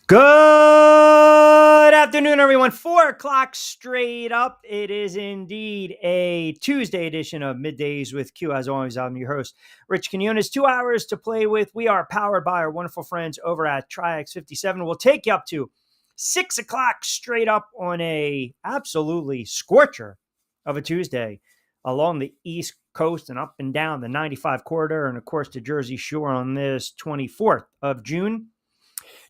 Good afternoon, everyone. 4 o'clock straight up. It is indeed a Tuesday edition of Middays with Q. As always, I'm your host, Rich Quiñones. 2 hours to play with. We are powered by our wonderful friends over at Triax 57. We'll take you up to 6 o'clock straight up on a absolutely scorcher of a Tuesday along the East Coast and up and down the 95 corridor and, of course, the Jersey Shore on this 24th of June.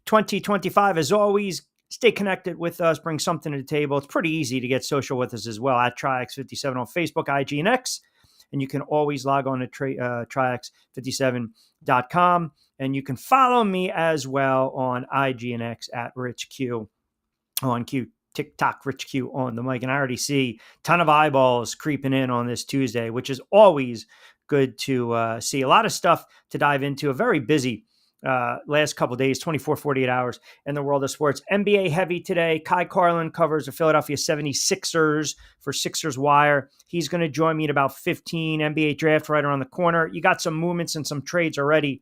2025. As always, stay connected with us, bring something to the table. It's pretty easy to get social with us as well at Triax57 on Facebook, IG, and X. And you can always log on to triax57.com. And you can follow me as well on IG and X at RichQ on Q. TikTok, Rich Q on the mic. And I already see a ton of eyeballs creeping in on this Tuesday, which is always good to see. A lot of stuff to dive into. A very busy last couple of days, 24, 48 hours in the world of sports. NBA heavy today. Kai Carlin covers the Philadelphia 76ers for Sixers Wire. He's going to join me at about 15. NBA draft right around the corner. You got some movements and some trades already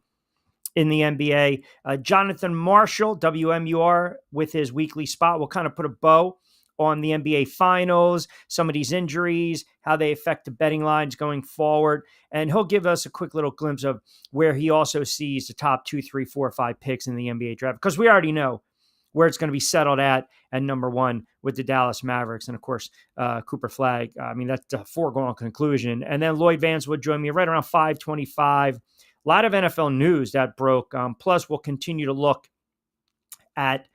in the NBA. Jonathan Marshall, WMUR, with his weekly spot, will kind of put a bow on the NBA Finals, some of these injuries, how they affect the betting lines going forward. And he'll give us a quick little glimpse of where he also sees the top 2, 3, 4, 5 picks in the NBA draft, because we already know where it's going to be settled at number one with the Dallas Mavericks. And, of course, Cooper Flagg. I mean, that's a foregone conclusion. And then Lloyd Vance would join me right around 5:25. A lot of NFL news that broke. Plus, we'll continue to look at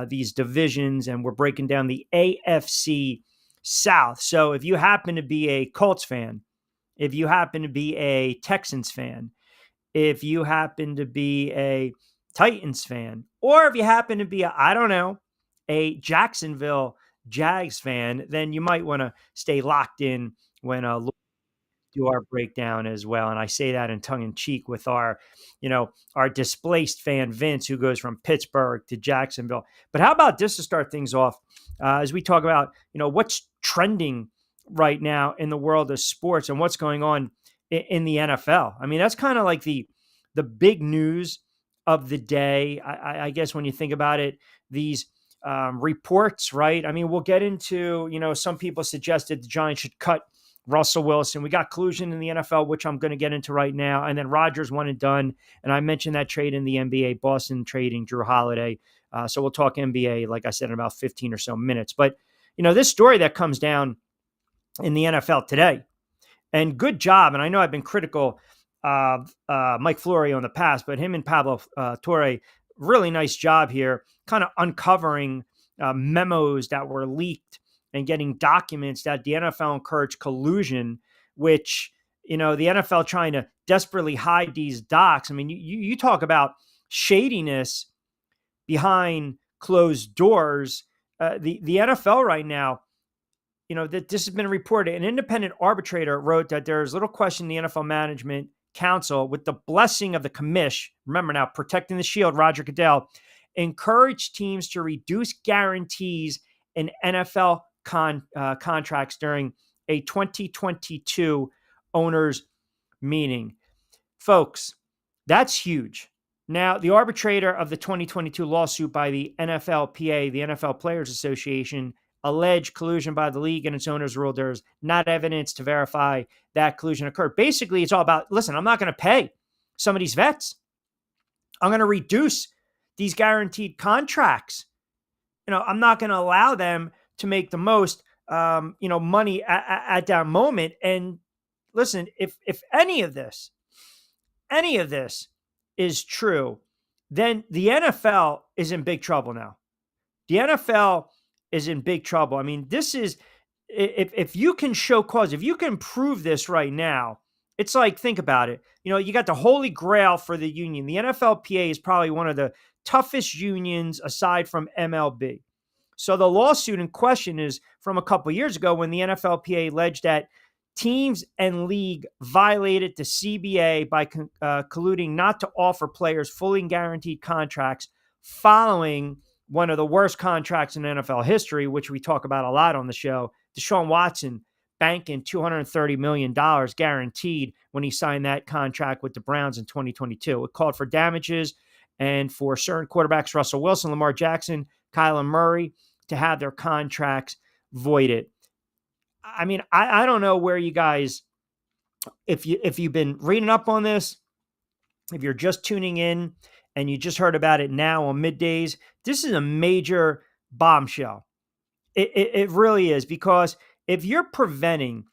these divisions, and we're breaking down the AFC South. So if you happen to be a Colts fan, if you happen to be a Texans fan, if you happen to be a Titans fan, or if you happen to be a Jacksonville Jags fan, then you might want to stay locked in when do our breakdown as well. And I say that in tongue in cheek with our displaced fan, Vince, who goes from Pittsburgh to Jacksonville. But how about this to start things off as we talk about, what's trending right now in the world of sports and what's going on in the NFL. I mean, that's kind of like the big news of the day. I guess when you think about it, these reports, right? I mean, we'll get into, some people suggested the Giants should cut Russell Wilson. We got collusion in the NFL, which I'm going to get into right now. And then Rodgers one and done. And I mentioned that trade in the NBA, Boston trading Drew Holiday. So we'll talk NBA, like I said, in about 15 or so minutes. But, this story that comes down in the NFL today, and good job. And I know I've been critical of Mike Florio in the past, but him and Pablo Torre, really nice job here, kind of uncovering memos that were leaked and getting documents that the NFL encouraged collusion, which, the NFL trying to desperately hide these docs. I mean, you talk about shadiness behind closed doors. The NFL right now, that this has been reported. An independent arbitrator wrote that there's little question the NFL Management Council, with the blessing of the commish, remember now, protecting the shield, Roger Goodell, encouraged teams to reduce guarantees in NFL contracts during a 2022 owners meeting. Folks, that's huge. Now, the arbitrator of the 2022 lawsuit by the NFLPA, the NFL Players Association, alleged collusion by the league and its owners ruled there's not evidence to verify that collusion occurred. Basically, it's all about, listen, I'm not going to pay some of these vets. I'm going to reduce these guaranteed contracts. I'm not going to allow them to make the most, money at that moment. And listen, if any of this is true, then the NFL is in big trouble now. The NFL is in big trouble. I mean, this is, if you can show cause, if you can prove this right now, it's like, think about it. You got the holy grail for the union. The NFLPA is probably one of the toughest unions aside from MLB. So the lawsuit in question is from a couple of years ago when the NFLPA alleged that teams and league violated the CBA by colluding not to offer players fully guaranteed contracts following one of the worst contracts in NFL history, which we talk about a lot on the show. Deshaun Watson banking $230 million guaranteed when he signed that contract with the Browns in 2022. It called for damages and for certain quarterbacks, Russell Wilson, Lamar Jackson, Kyler Murray, to have their contracts voided. I mean, I don't know where you guys, if you've been reading up on this, if you're just tuning in and you just heard about it now on Middays, this is a major bombshell. It really is, because if you're preventing,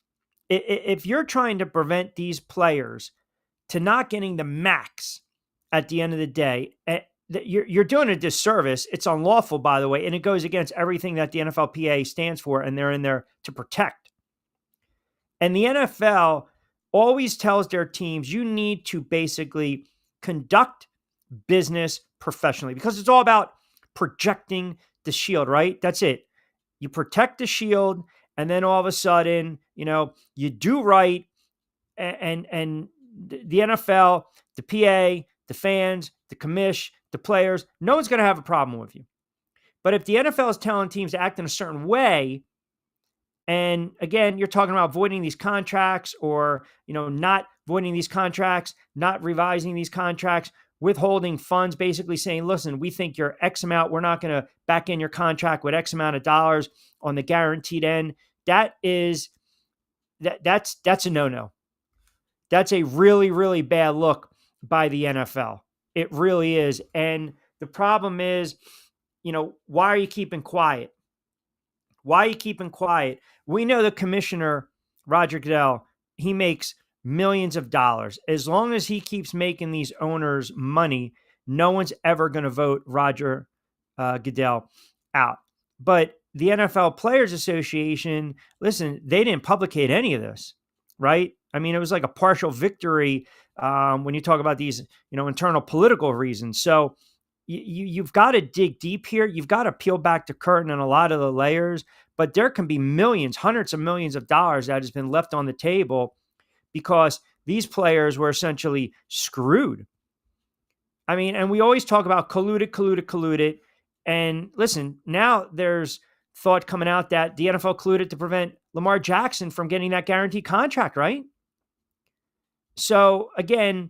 if you're trying to prevent these players to not getting the max at the end of the day, you're doing a disservice. It's unlawful, by the way, and it goes against everything that the NFLPA stands for, and they're in there to protect. And the NFL always tells their teams, you need to basically conduct business professionally, because it's all about projecting the shield, right? That's it. You protect the shield, and then all of a sudden, you do right, and the NFL, the PA, the fans, the commish, the players, no one's going to have a problem with you. But if the NFL is telling teams to act in a certain way, and again, you're talking about voiding these contracts, or not voiding these contracts, not revising these contracts, withholding funds, basically saying, listen, we think you're X amount, we're not going to back in your contract with X amount of dollars on the guaranteed end. That's a no-no. That's a really, really bad look by the NFL. It really is. And the problem is, why are you keeping quiet? Why are you keeping quiet? We know the commissioner, Roger Goodell, he makes millions of dollars. As long as he keeps making these owners money, no one's ever going to vote Roger Goodell out. But the NFL Players Association, listen, they didn't publicate any of this, right? I mean, it was like a partial victory when you talk about these, internal political reasons. So you've got to dig deep here. You've got to peel back the curtain on a lot of the layers, but there can be millions, hundreds of millions of dollars that has been left on the table because these players were essentially screwed. I mean, and we always talk about colluded. And listen, now there's thought coming out that the NFL colluded to prevent Lamar Jackson from getting that guaranteed contract, right? So again,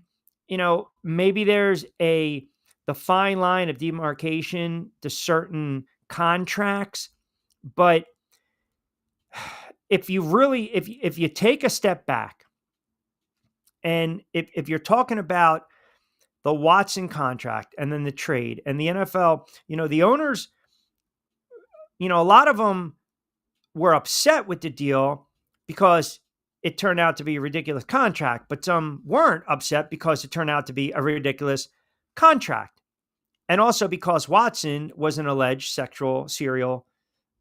maybe there's the fine line of demarcation to certain contracts, but if you take a step back, and if you're talking about the Watson contract and then the trade and the NFL, the owners, a lot of them were upset with the deal because it turned out to be a ridiculous contract, but some weren't upset because it turned out to be a ridiculous contract. And also because Watson was an alleged serial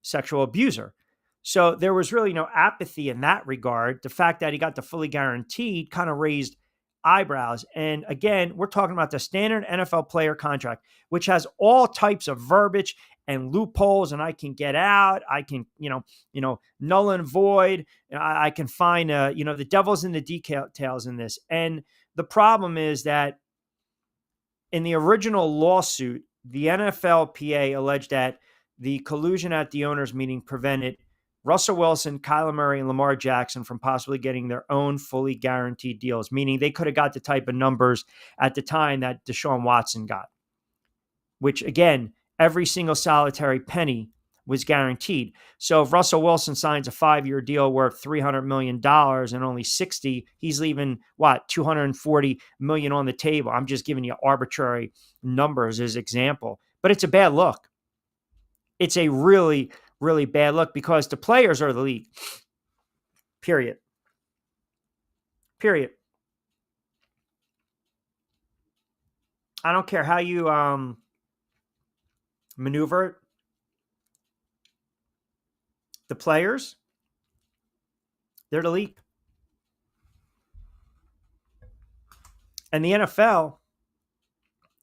sexual abuser. So there was really no apathy in that regard. The fact that he got the fully guaranteed kind of raised eyebrows. And again, we're talking about the standard NFL player contract, which has all types of verbiage and loopholes, and I can get out. I can, null and void. I can find, the devil's in the details in this. And the problem is that in the original lawsuit, the NFLPA alleged that the collusion at the owners' meeting prevented Russell Wilson, Kyler Murray, and Lamar Jackson from possibly getting their own fully guaranteed deals, meaning they could have got the type of numbers at the time that Deshaun Watson got, which again, every single solitary penny was guaranteed. So if Russell Wilson signs a 5-year deal worth $300 million and only 60, he's leaving $240 million on the table. I'm just giving you arbitrary numbers as example, but it's a bad look. It's a really, really bad look because the players are the league. Period. I don't care how you maneuver it. The players, they're the league. And the NFL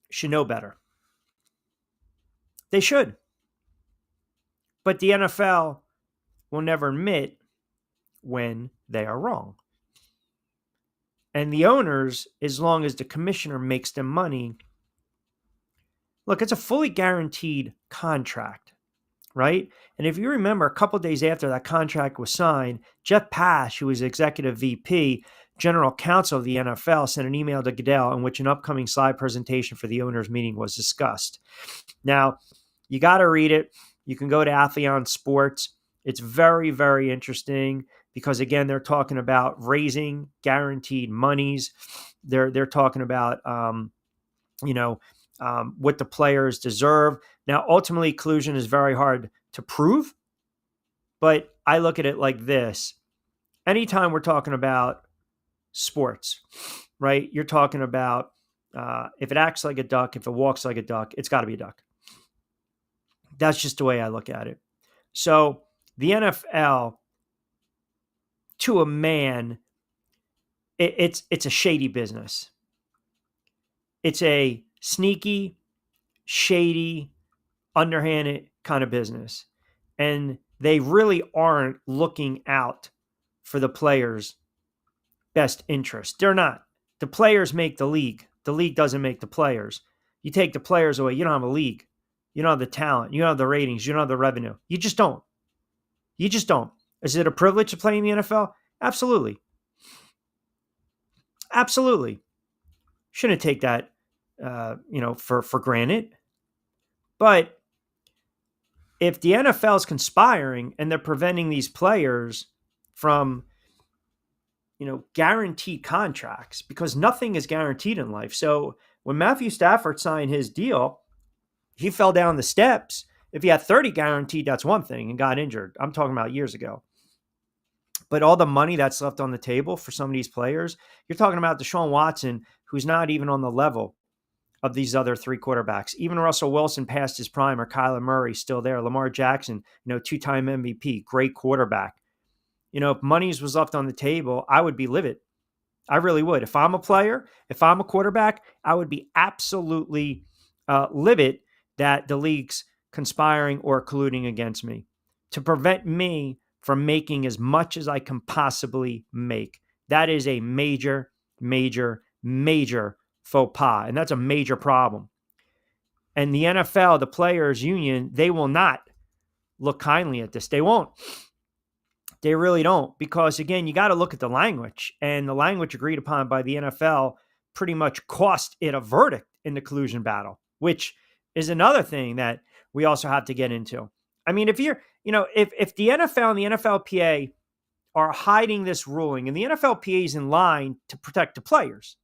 should know better. They should. But the NFL will never admit when they are wrong. And the owners, as long as the commissioner makes them money, look, it's a fully guaranteed contract, right? And if you remember, a couple of days after that contract was signed, Jeff Pash, who was executive VP, general counsel of the NFL sent an email to Goodell in which an upcoming slide presentation for the owners meeting was discussed. Now, you got to read it. You can go to Athleon Sports. It's very, very interesting because, again, they're talking about raising guaranteed monies. They're talking about, what the players deserve. Now, ultimately, collusion is very hard to prove, but I look at it like this. Anytime we're talking about sports, right, you're talking about if it acts like a duck, if it walks like a duck, it's got to be a duck. That's just the way I look at it. So the NFL, to a man, it's a shady business. It's a sneaky, shady, underhanded kind of business. And they really aren't looking out for the players' best interest. They're not. The players make the league. The league doesn't make the players. You take the players away, you don't have a league. You don't have the talent. You don't have the ratings. You don't have the revenue. You just don't. You just don't. Is it a privilege to play in the NFL? Absolutely. Absolutely. Shouldn't take that, for granted. But if the NFL is conspiring and they're preventing these players from, guaranteed contracts, because nothing is guaranteed in life. So when Matthew Stafford signed his deal, he fell down the steps. If he had 30 guaranteed, that's one thing, and got injured. I'm talking about years ago. But all the money that's left on the table for some of these players, you're talking about Deshaun Watson, who's not even on the level of these other three quarterbacks. Even Russell Wilson past his prime, or Kyler Murray still there. Lamar Jackson, two-time MVP, great quarterback. If monies was left on the table, I would be livid. I really would. If I'm a player, if I'm a quarterback, I would be absolutely livid that the league's conspiring or colluding against me to prevent me from making as much as I can possibly make. That is a major, major, major faux pas, and that's a major problem. And the NFL, the players' union, they will not look kindly at this. They won't. They really don't, because, again, you got to look at the language, and the language agreed upon by the NFL pretty much cost it a verdict in the collusion battle, which is another thing that we also have to get into. I mean, if you're, if the NFL and the NFLPA are hiding this ruling, and the NFLPA is in line to protect the players,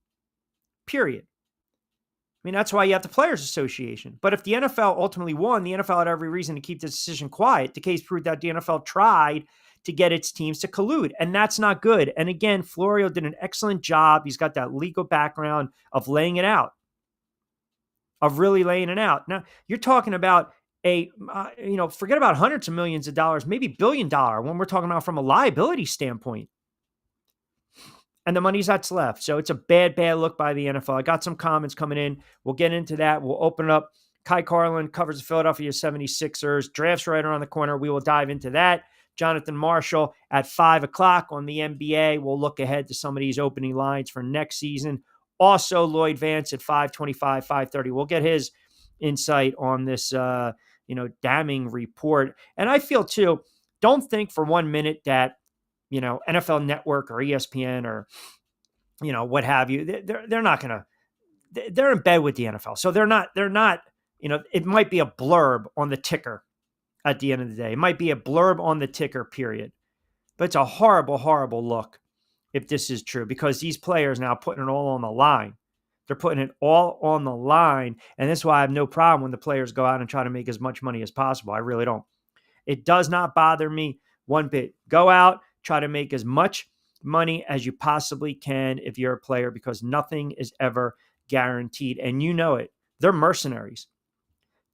period. I mean, that's why you have the Players Association. But if the NFL ultimately won, the NFL had every reason to keep this decision quiet. The case proved that the NFL tried to get its teams to collude, and that's not good. And again, Florio did an excellent job. He's got that legal background of laying it out, of really laying it out. Now, you're talking about forget about hundreds of millions of dollars, maybe $1 billion when we're talking about from a liability standpoint. And the money's that's left. So it's a bad, bad look by the NFL. I got some comments coming in. We'll get into that. We'll open it up. Kai Carlin covers the Philadelphia 76ers. Draft's right around the corner. We will dive into that. Jonathan Marshall at 5 o'clock on the NBA. We'll look ahead to some of these opening lines for next season. Also, Lloyd Vance at 5:25, 5:30. We'll get his insight on this, damning report. And I feel, too, don't think for 1 minute that, NFL Network or ESPN or, what have you, they're not going to, they're in bed with the NFL. So they're not, it might be a blurb on the ticker at the end of the day. It might be a blurb on the ticker, period. But it's a horrible, horrible look if this is true, because these players now putting it all on the line. They're putting it all on the line. And that's why I have no problem when the players go out and try to make as much money as possible. I really don't. It does not bother me one bit. Go out, try to make as much money as you possibly can if you're a player, because nothing is ever guaranteed. And you know it. They're mercenaries.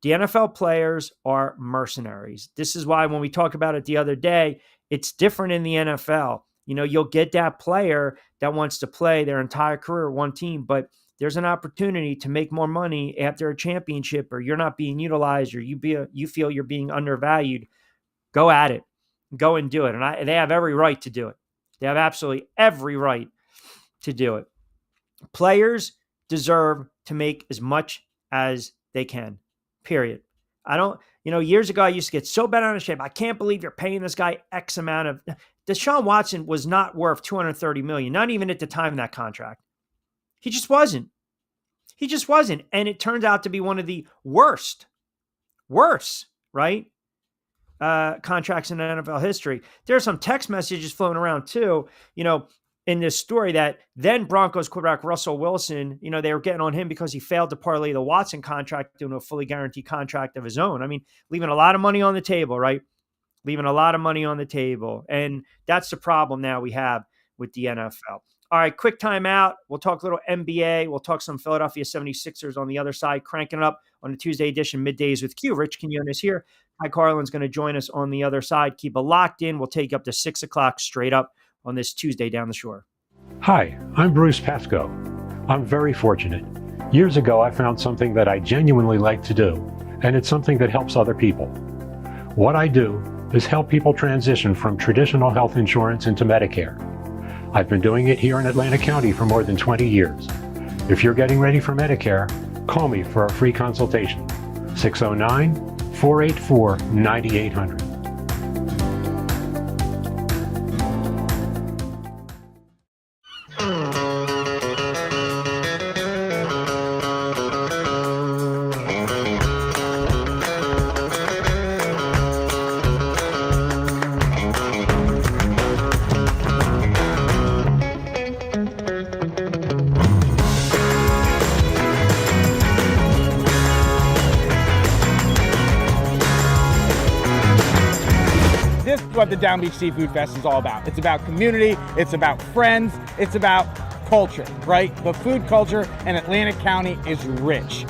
The NFL players are mercenaries. This is why when we talked about it the other day, it's different in the NFL. You'll get that player that wants to play their entire career with one team, but there's an opportunity to make more money after a championship, or you're not being utilized, or you feel you're being undervalued. Go at it. Go and do it. And they have every right to do it. They have absolutely every right to do it. Players deserve to make as much as they can, period. I don't, years ago, I used to get so bent out of shape. I can't believe you're paying this guy X amount of, Deshaun Watson was not worth $230 million, not even at the time of that contract. He just wasn't. He just wasn't. And it turns out to be one of the worst, right? Contracts in NFL history. There's some text messages floating around too, in this story that then Broncos quarterback Russell Wilson, they were getting on him because he failed to parlay the Watson contract into a fully guaranteed contract of his own. I mean, leaving a lot of money on the table, right? Leaving a lot of money on the table. And that's the problem now we have with the NFL. All right, quick timeout. We'll talk a little NBA. We'll talk some Philadelphia 76ers on the other side, cranking it up on the Tuesday edition, Middays with Q. Rich Quiñones here. Hi, Carlin's going to join us on the other side. Keep it locked in. We'll take you up to 6 o'clock straight up on this Tuesday down the shore. Hi, I'm Bruce Pascoe. I'm very fortunate. Years ago, I found something that I genuinely like to do, and it's something that helps other people. What I do is help people transition from traditional health insurance into Medicare. I've been doing it here in Atlantic County for more than 20 years. If you're getting ready for Medicare, call me for a free consultation. 609-484-9800. What the Down Beach Seafood Fest is all about. It's about community, it's about friends, it's about culture, right? The food culture in Atlantic County is rich.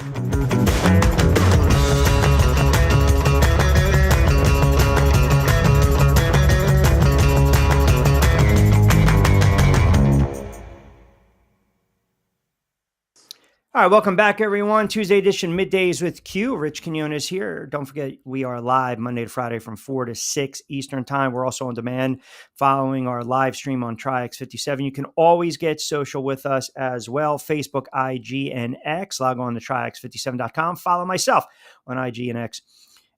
All right, welcome back, everyone. Tuesday edition, Middays with Q. Rich Quiñones here. Don't forget, we are live Monday to Friday from 4 to 6 Eastern Time. We're also on demand following our live stream on TriX57. You can always get social with us as well. Facebook, IG, and X. Log on to TriX57.com. Follow myself on IG and X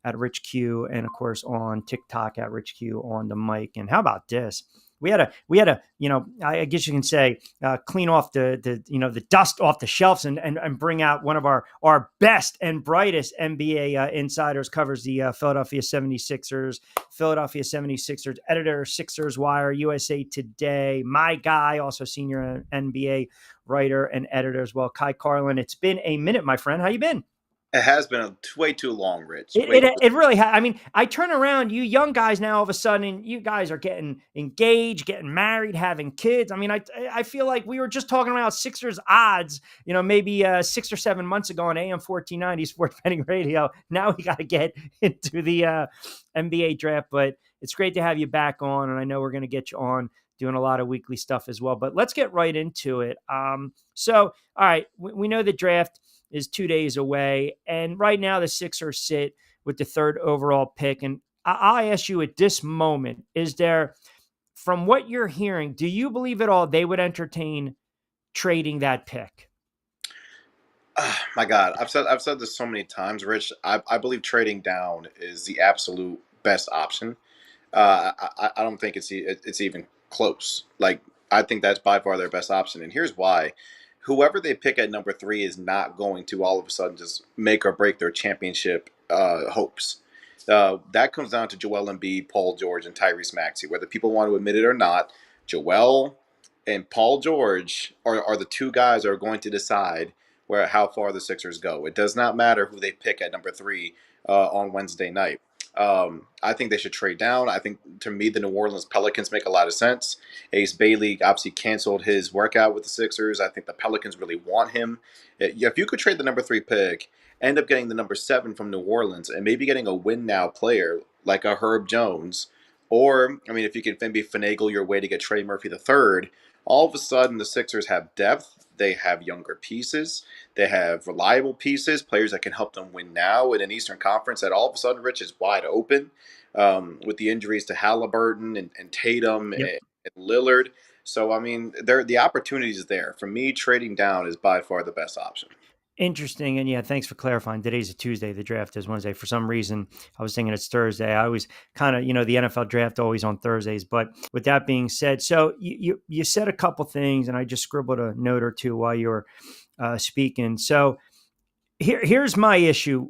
at Rich Q, and of course on TikTok at Rich Q on the mic. And how about this? We had a, I guess you can say, clean off the dust off the shelves and bring out one of our best and brightest NBA insiders, covers the Philadelphia 76ers editor, Sixers Wire, USA Today, my guy, also senior NBA writer and editor as well, Kai Carlin. It's been a minute, my friend. How you been? It has been way too long, Rich. It really has. I mean, I turn around, you young guys now, all of a sudden, you guys are getting engaged, getting married, having kids. I mean, I feel like we were just talking about Sixers odds, maybe 6 or 7 months ago on AM 1490 Sports Betting Radio. Now we got to get into the NBA draft, but it's great to have you back on, and I know we're going to get you on doing a lot of weekly stuff as well. But let's get right into it. So, all right, we know the draft is 2 days away. And right now the Sixers sit with the third overall pick. And I ask you at this moment, is there, from what you're hearing, do you believe at all they would entertain trading that pick? My God, I've said this so many times, Rich. I believe trading down is the absolute best option. I don't think it's even close. Like, I think that's by far their best option. And here's why. Whoever they pick at number 3 is not going to all of a sudden just make or break their championship hopes. That comes down to Joel Embiid, Paul George, and Tyrese Maxey. Whether people want to admit it or not, Joel and Paul George are the two guys that are going to decide how far the Sixers go. It does not matter who they pick at number 3 on Wednesday night. I think they should trade down. I think, to me, the New Orleans Pelicans make a lot of sense. Ace Bailey obviously canceled his workout with the Sixers. I think the Pelicans really want him. If you could trade the number 3 pick, end up getting the number 7 from New Orleans, and maybe getting a win-now player like a Herb Jones, or, I mean, if you can maybe finagle your way to get Trey Murphy III, all of a sudden the Sixers have depth. They have younger pieces. They have reliable pieces, players that can help them win now in an Eastern Conference that all of a sudden, Rich, is wide open with the injuries to Halliburton and Tatum and Lillard. So, I mean, the opportunity is there. For me, trading down is by far the best option. Interesting. And yeah, thanks for clarifying. Today's a Tuesday. The draft is Wednesday. For some reason, I was thinking it's Thursday. I always kind of, the NFL draft always on Thursdays. But with that being said, so you said a couple things, and I just scribbled a note or two while you were speaking. So here's my issue.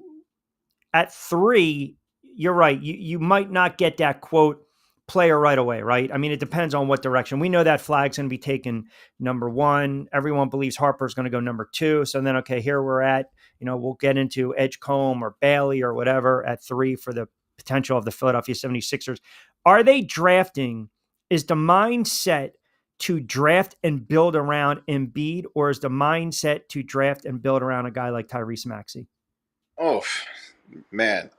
At 3, you're right. You might not get that quote player right away, right? I mean, it depends on what direction. We know that flag's going to be taken number 1. Everyone believes Harper's going to go number 2. So then, okay, here we're at, we'll get into Edgecombe or Bailey or whatever at 3 for the potential of the Philadelphia 76ers. Are they drafting? Is the mindset to draft and build around Embiid, or is the mindset to draft and build around a guy like Tyrese Maxey? Oh, man.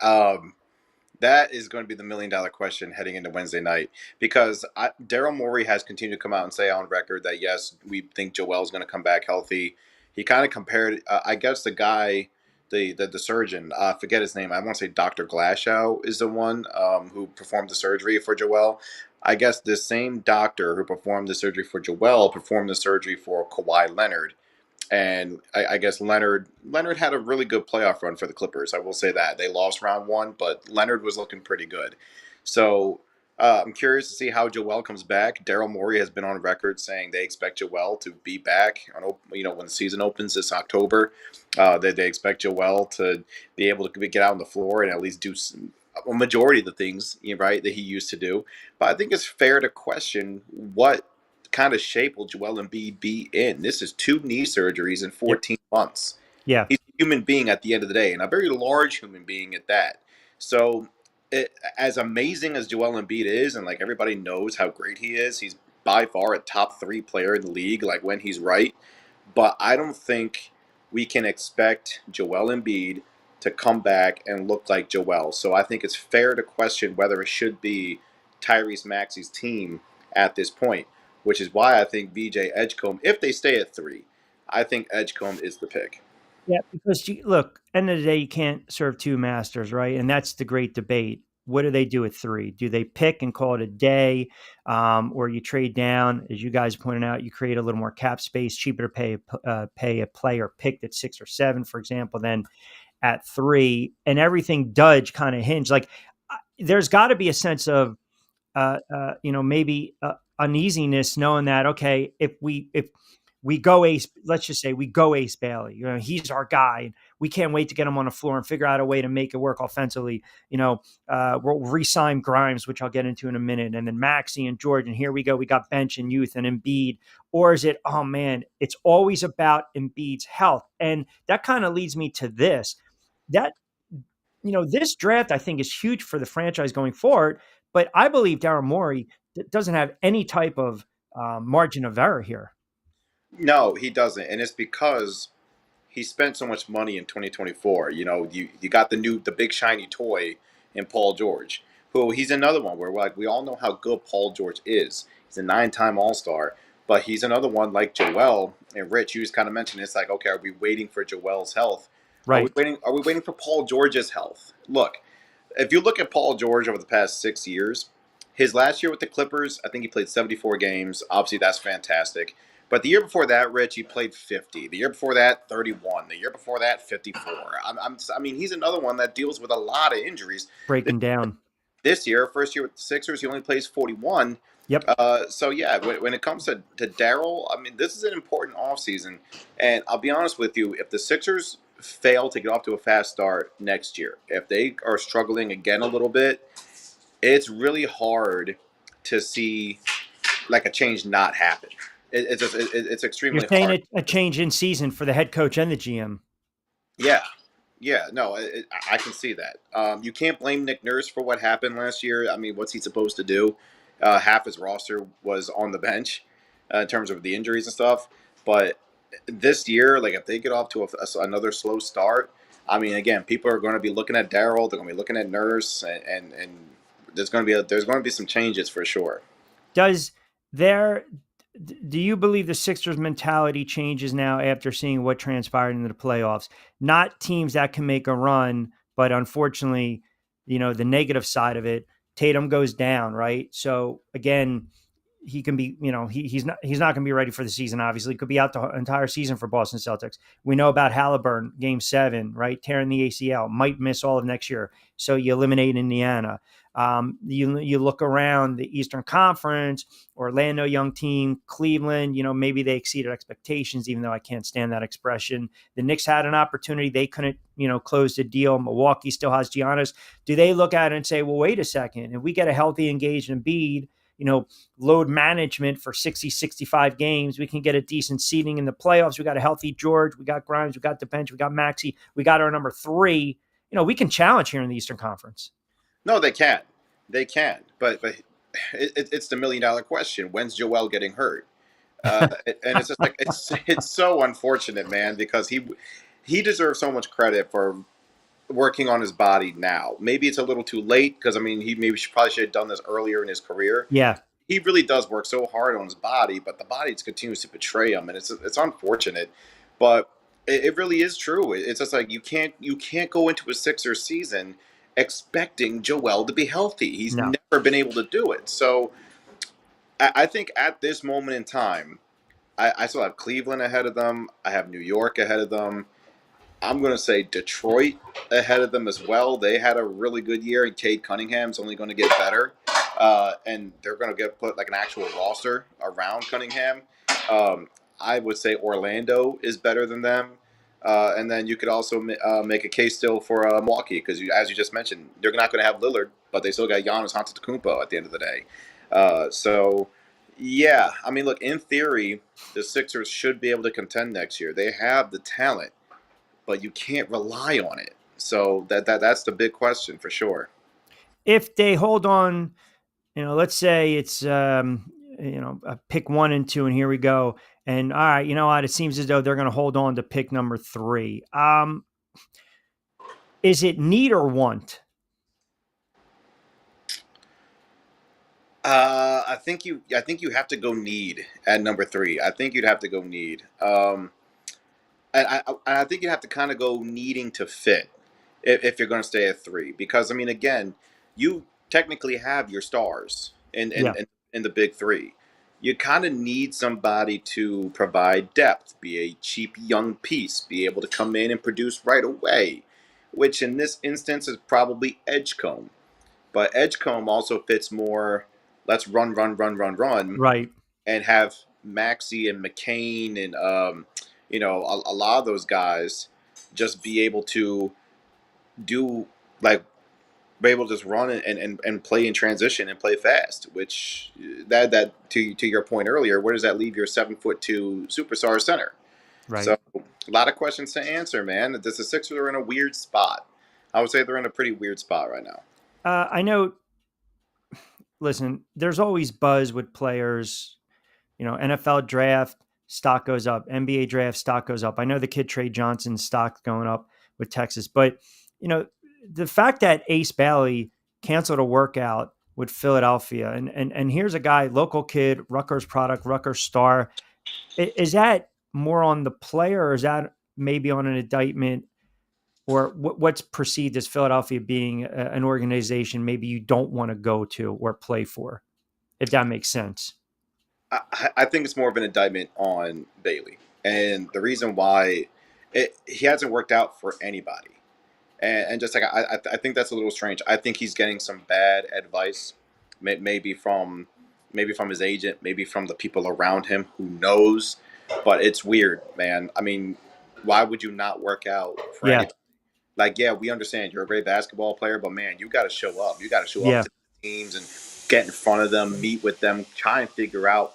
That is going to be the $1,000,000 question heading into Wednesday night, because Daryl Morey has continued to come out and say on record that, yes, we think Joel's going to come back healthy. He kind of compared, I guess, the guy, the surgeon, forget his name. I want to say Dr. Glashow is the one who performed the surgery for Joel. I guess the same doctor who performed the surgery for Joel performed the surgery for Kawhi Leonard. And I guess Leonard had a really good playoff run for the Clippers. I will say that. They lost round 1, but Leonard was looking pretty good. So I'm curious to see how Joel comes back. Daryl Morey has been on record saying they expect Joel to be back when the season opens this October. They expect Joel to be able to get out on the floor and at least do a majority of the things, right, that he used to do. But I think it's fair to question what kind of shape will Joel Embiid be in. This is 2 knee surgeries in 14 months. Yeah. He's a human being at the end of the day, and a very large human being at that. So as amazing as Joel Embiid is, and like everybody knows how great he is, he's by far a top 3 player in the league, like when he's right. But I don't think we can expect Joel Embiid to come back and look like Joel. So I think it's fair to question whether it should be Tyrese Maxey's team at this point, which is why I think VJ Edgecombe, if they stay at 3, I think Edgecombe is the pick. Yeah, because look, end of the day, you can't serve 2 masters, right? And that's the great debate. What do they do at 3? Do they pick and call it a day, or you trade down? As you guys pointed out, you create a little more cap space, cheaper to pay a player picked at 6 or 7, for example, than at 3, and everything does kind of hinge. Like there's got to be a sense of maybe uneasiness knowing that, okay, if we go Ace, let's just say we go Ace Bailey, he's our guy. We can't wait to get him on the floor and figure out a way to make it work offensively. We'll re-sign Grimes, which I'll get into in a minute. And then Maxey and George, and here we go. We got bench and youth and Embiid. Or is it, oh man, it's always about Embiid's health. And that kind of leads me to this, that, this draft I think is huge for the franchise going forward, but I believe Daryl Morey doesn't have any type of margin of error here. No, he doesn't, and it's because he spent so much money in 2024. You got the big shiny toy in Paul George, who he's another one where we all know how good Paul George is. He's a 9-time All-Star, but he's another one like Joel and Rich. You just kind of mentioned it's like, okay, are we waiting for Joel's health? Right. Are we waiting for Paul George's health? Look, if you look at Paul George over the past 6 years, his last year with the Clippers, I think he played 74 games. Obviously, that's fantastic. But the year before that, Rich, he played 50. The year before that, 31. The year before that, 54. I mean, he's another one that deals with a lot of injuries. Breaking down. This year, first year with the Sixers, he only plays 41. Yep. So, yeah, when it comes to Daryl, I mean, this is an important offseason. And I'll be honest with you, if the Sixers fail to get off to a fast start next year, if they are struggling again a little bit, it's really hard to see like a change not happen. It's extremely You're saying hard. a change in season for the head coach and the GM. Yeah. No, I can see that. You can't blame Nick Nurse for what happened last year. I mean, what's he supposed to do? Half his roster was on the bench in terms of the injuries and stuff. But this year, like if they get off to another slow start, I mean, again, people are going to be looking at Daryl. They're going to be looking at Nurse, and there's going to be some changes for sure. Do you believe the Sixers mentality changes now after seeing what transpired in the playoffs? Not teams that can make a run, but unfortunately, the negative side of it, Tatum goes down, right? So again, he can be, he's not going to be ready for the season. Obviously, could be out the entire season for Boston Celtics. We know about Halliburton, Game 7, right, tearing the ACL, might miss all of next year. So you eliminate Indiana. You look around the Eastern Conference, Orlando, young team, Cleveland. Maybe they exceeded expectations, even though I can't stand that expression. The Knicks had an opportunity; they couldn't, close the deal. Milwaukee still has Giannis. Do they look at it and say, "Well, wait a second. If we get a healthy, engaged Embiid, load management for 60, 65 games. We can get a decent seeding in the playoffs. We got a healthy George. We got Grimes. We got the bench. We got Maxey. We got our number 3. We can challenge here in the Eastern Conference." No, they can. They can. But it's the $1 million question. When's Joel getting hurt? And it's just like it's so unfortunate, man, because he deserves so much credit for working on his body now. Maybe it's a little too late because he probably should have done this earlier in his career. Yeah. He really does work so hard on his body, but the body just continues to betray him, and it's unfortunate. But it really is true. It's just like you can't go into a Sixers season expecting Joel to be healthy. He's No. never been able to do it. So I think at this moment in time, I still have Cleveland ahead of them. I have New York ahead of them. I'm going to say Detroit ahead of them as well. They had a really good year, and Cade Cunningham's only going to get better. And they're going to put like an actual roster around Cunningham. I would say Orlando is better than them. And then you could also make a case still for Milwaukee because, as you just mentioned, they're not going to have Lillard, but they still got Giannis Antetokounmpo at the end of the day. Yeah, look, in theory, the Sixers should be able to contend next year. They have the talent, but you can't rely on it. So that's the big question for sure. If they hold on, let's say it's pick 1 and 2, and here we go. And all right, you know what? It seems as though they're going to hold on to pick number 3. Is it need or want? I think you have to go need at number 3. I think you'd have to go need. And I think you have to kind of go needing to fit if you're going to stay at 3, because again, you technically have your stars in the big 3. You kind of need somebody to provide depth, be a cheap young piece, be able to come in and produce right away, which in this instance is probably Edgecombe. But Edgecombe also fits more, let's run, Right. and have Maxey and McCain and a lot of those guys just be able to do be able to just run and play in transition and play fast. Which that to your point earlier, where does that leave your 7'2" superstar center? Right. So a lot of questions to answer, man. The Sixers are in a weird spot. I would say they're in a pretty weird spot right now. I know. Listen, there's always buzz with players. NFL draft, stock goes up. NBA draft, stock goes up. I know the kid Trey Johnson's stock going up with Texas, but the fact that Ace Bailey canceled a workout with Philadelphia, and here's a guy, local kid, Rutgers product, Rutgers star. Is that more on the player, or is that maybe on an indictment, or what's perceived as Philadelphia being an organization maybe you don't want to go to or play for, if that makes sense? I think it's more of an indictment on Bailey, and the reason why he hasn't worked out for anybody. And just like I think that's a little strange. I think he's getting some bad advice, maybe from his agent, maybe from the people around him. Who knows? But it's weird, man. Why would you not work out for anybody? Like, yeah, we understand you're a great basketball player, but man, you got to show up. You got to show up to the teams and get in front of them, meet with them, try and figure out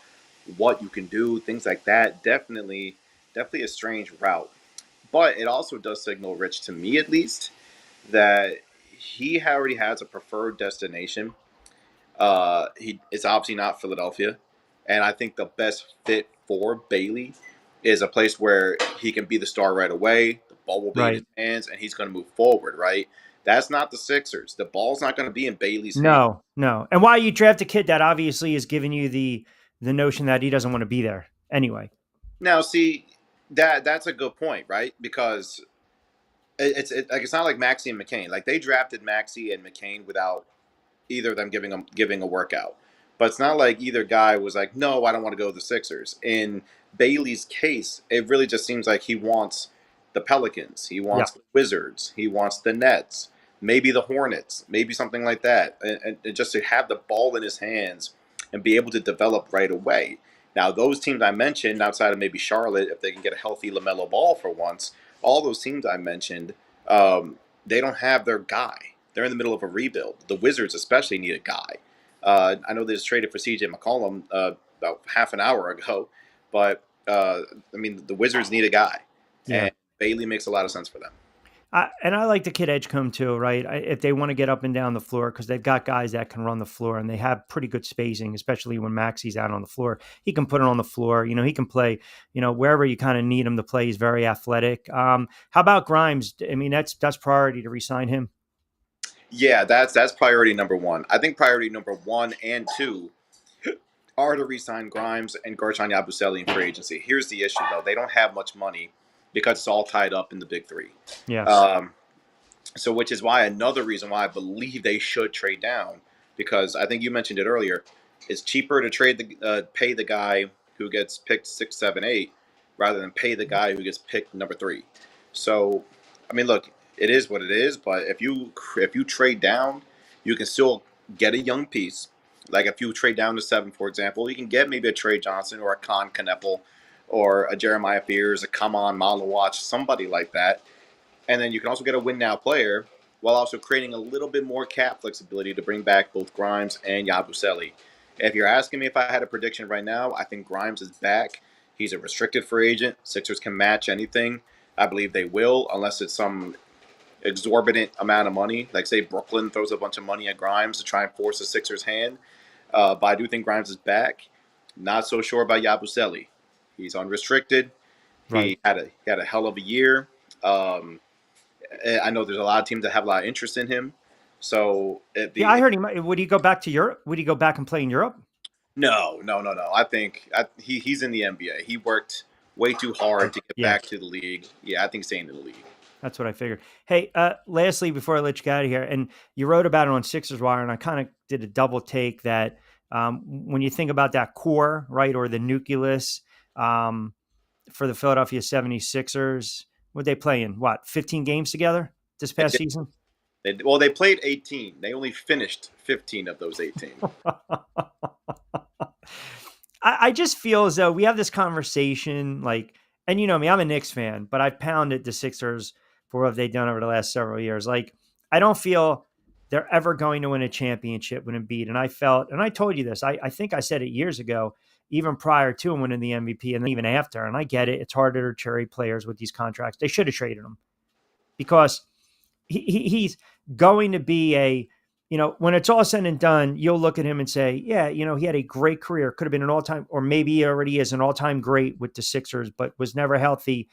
what you can do, things like that. Definitely a strange route. But it also does signal, Rich, to me at least, that he already has a preferred destination. It's obviously not Philadelphia. And I think the best fit for Bailey is a place where he can be the star right away. The ball will be in his hands, and he's going to move forward, right? That's not the Sixers. The ball's not going to be in Bailey's hands. No. And why you draft a kid that obviously is giving you the notion that he doesn't want to be there anyway. Now, see, that's a good point, right? Because it's not like Maxey and McCain. Like, they drafted Maxey and McCain without either of them giving a workout. But it's not like either guy was like, no, I don't want to go to the Sixers. In Bailey's case, it really just seems like he wants the Pelicans, he Yeah. wants the Wizards, he wants the Nets, maybe the Hornets, maybe something like that. And just to have the ball in his hands and be able to develop right away. Now, those teams I mentioned, outside of maybe Charlotte, if they can get a healthy LaMelo Ball for once, all those teams I mentioned, they don't have their guy. They're in the middle of a rebuild. The Wizards especially need a guy. I know they just traded for CJ McCollum about half an hour ago, but I mean, the Wizards need a guy, and Bailey makes a lot of sense for them. And I like the kid Edgecombe too, right? If they want to get up and down the floor, because they've got guys that can run the floor and they have pretty good spacing, especially when Maxi's out on the floor. He can put it on the floor. He can play, wherever you kind of need him to play. He's very athletic. How about Grimes? I mean, that's priority to re-sign him. Yeah, that's priority number one. I think priority number 1 and 2 are to re-sign Grimes and Gershon Yabusele in free agency. Here's the issue, though. They don't have much money because it's all tied up in the big three. Yes. So which is why another reason why I believe they should trade down, because I think you mentioned it earlier, it's cheaper to pay the guy who gets picked 6, 7, 8 rather than pay the guy who gets picked number 3. So, I mean, look, it is what it is, but if you trade down, you can still get a young piece. Like if you trade down to 7, for example, you can get maybe a Trey Johnson or a Con Kneppel or a Jeremiah Fears, a Come On Malawatch, somebody like that. And then you can also get a win now player while also creating a little bit more cap flexibility to bring back both Grimes and Yabusele. If you're asking me if I had a prediction right now, I think Grimes is back. He's a restricted free agent. Sixers can match anything. I believe they will, unless it's some exorbitant amount of money. Like, say, Brooklyn throws a bunch of money at Grimes to try and force the Sixers' hand. But I do think Grimes is back. Not so sure about Yabusele. He's unrestricted. Right. He had a hell of a year. I know there's a lot of teams that have a lot of interest in him. So I heard he would he go back to Europe? Would he go back and play in Europe? No. I think he's in the NBA. He worked way too hard to get back to the league. Yeah, I think staying in the league. That's what I figured. Hey, lastly, before I let you get out of here, and you wrote about it on Sixers Wire, and I kind of did a double take that when you think about that core, right, or the nucleus for the Philadelphia 76ers, what they play in, 15 games together this past season? They played 18. They only finished 15 of those 18. I just feel as though we have this conversation, like, and you know me, I'm a Knicks fan, but I've pounded the Sixers for what they've done over the last several years. Like, I don't feel they're ever going to win a championship with Embiid. And I felt, and I told you this, I think I said it years ago, even prior to him winning the MVP and even after. And I get it. It's harder to cherry players with these contracts. They should have traded him because he's going to be when it's all said and done, you'll look at him and say, yeah, he had a great career. Could have been an all-time, or maybe he already is an all-time great with the Sixers, but was never healthy.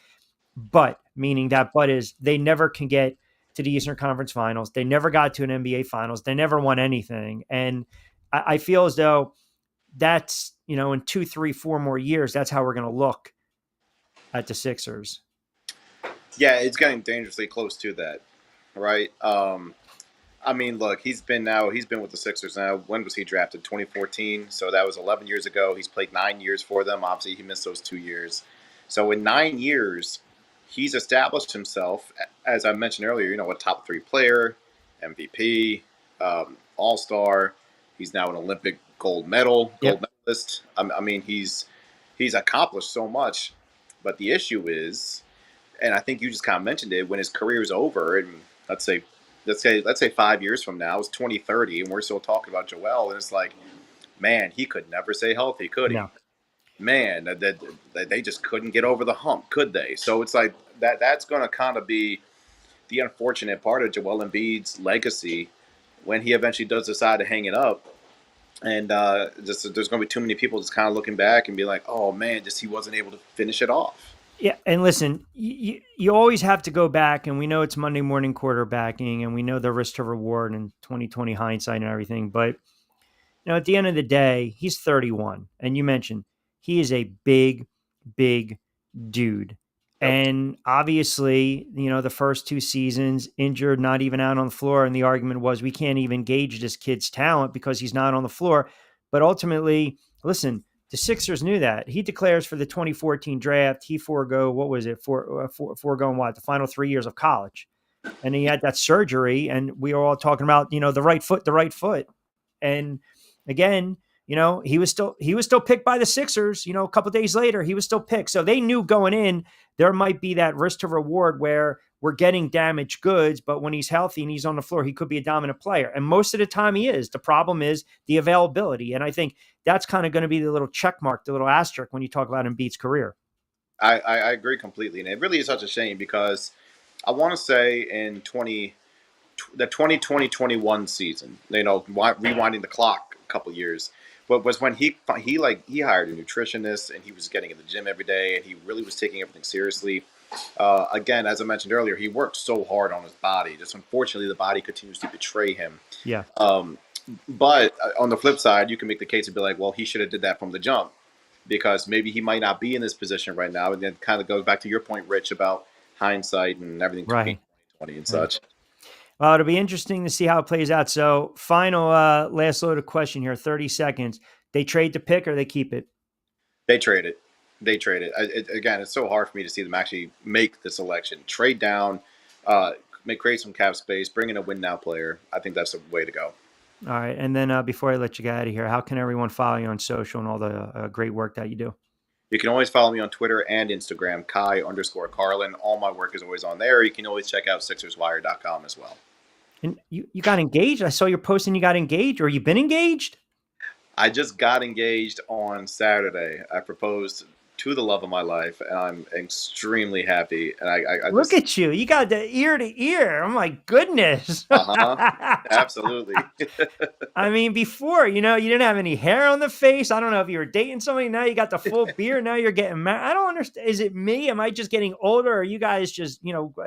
But meaning that, is they never can get to the Eastern Conference Finals. They never got to an NBA Finals. They never won anything. And I feel as though that's, in 2, 3, 4 more years, that's how we're going to look at the Sixers. Yeah, it's getting dangerously close to that, right? I mean, look, he's been with the Sixers now. When was he drafted? 2014. So that was 11 years ago. He's played 9 years for them. Obviously, he missed those 2 years. So in 9 years, he's established himself, as I mentioned earlier, a top 3 player, MVP, All-Star. He's now an Olympic gold medalist. I mean, he's accomplished so much. But the issue is, and I think you just kind of mentioned it, when his career is over, and let's say 5 years from now, it's 2030, and we're still talking about Joel, and it's like, man, he could never stay healthy, could he? No. Man, they just couldn't get over the hump, could they? So it's like that's going to kind of be the unfortunate part of Joel Embiid's legacy when he eventually does decide to hang it up. And there's going to be too many people just kind of looking back and be like, oh, man, he wasn't able to finish it off. Yeah, and listen, you always have to go back, and we know it's Monday morning quarterbacking, and we know the risk to reward and 2020 hindsight and everything. But, at the end of the day, he's 31. And you mentioned he is a big, big dude. Yep. And obviously, the first 2 seasons, injured, not even out on the floor. And the argument was we can't even gauge this kid's talent because he's not on the floor. But ultimately, listen, the Sixers knew that. He declares for the 2014 draft. He foregoing what? The final 3 years of college. And he had that surgery, and we were all talking about, the right foot. And again, he was still picked by the Sixers. A couple of days later, he was still picked. So they knew going in there might be that risk to reward where we're getting damaged goods, but when he's healthy and he's on the floor, he could be a dominant player. And most of the time he is. The problem is the availability. And I think that's kind of going to be the little check mark, the little asterisk when you talk about Embiid's career. I agree completely. And it really is such a shame because I want to say in the 2020-21 season, rewinding the clock a couple years, but was when he hired a nutritionist and he was getting in the gym every day and he really was taking everything seriously. Again, as I mentioned earlier, he worked so hard on his body. Just unfortunately, the body continues to betray him. Yeah. But on the flip side, you can make the case and be like, well, he should have did that from the jump because maybe he might not be in this position right now. And then kind of goes back to your point, Rich, about hindsight and everything. Right. 2020 and such. Well, it'll be interesting to see how it plays out. So final last loaded question here, 30 seconds. They trade the pick or they keep it? They trade it. Again, it's so hard for me to see them actually make the selection. Trade down, create some cap space, bring in a win now player. I think that's the way to go. All right. And then before I let you get out of here, how can everyone follow you on social and all the great work that you do? You can always follow me on Twitter and Instagram, Kai_Carlin. All my work is always on there. You can always check out SixersWire.com as well. And you got engaged? I saw your posting you got engaged, or you've been engaged? I just got engaged on Saturday. I proposed to the love of my life, and I'm extremely happy. And I look at you. You got the ear to ear. Oh, my goodness. Absolutely. I mean, before, you didn't have any hair on the face. I don't know if you were dating somebody. Now you got the full beard. Now you're getting married. I don't understand. Is it me? Am I just getting older? Or are you guys just,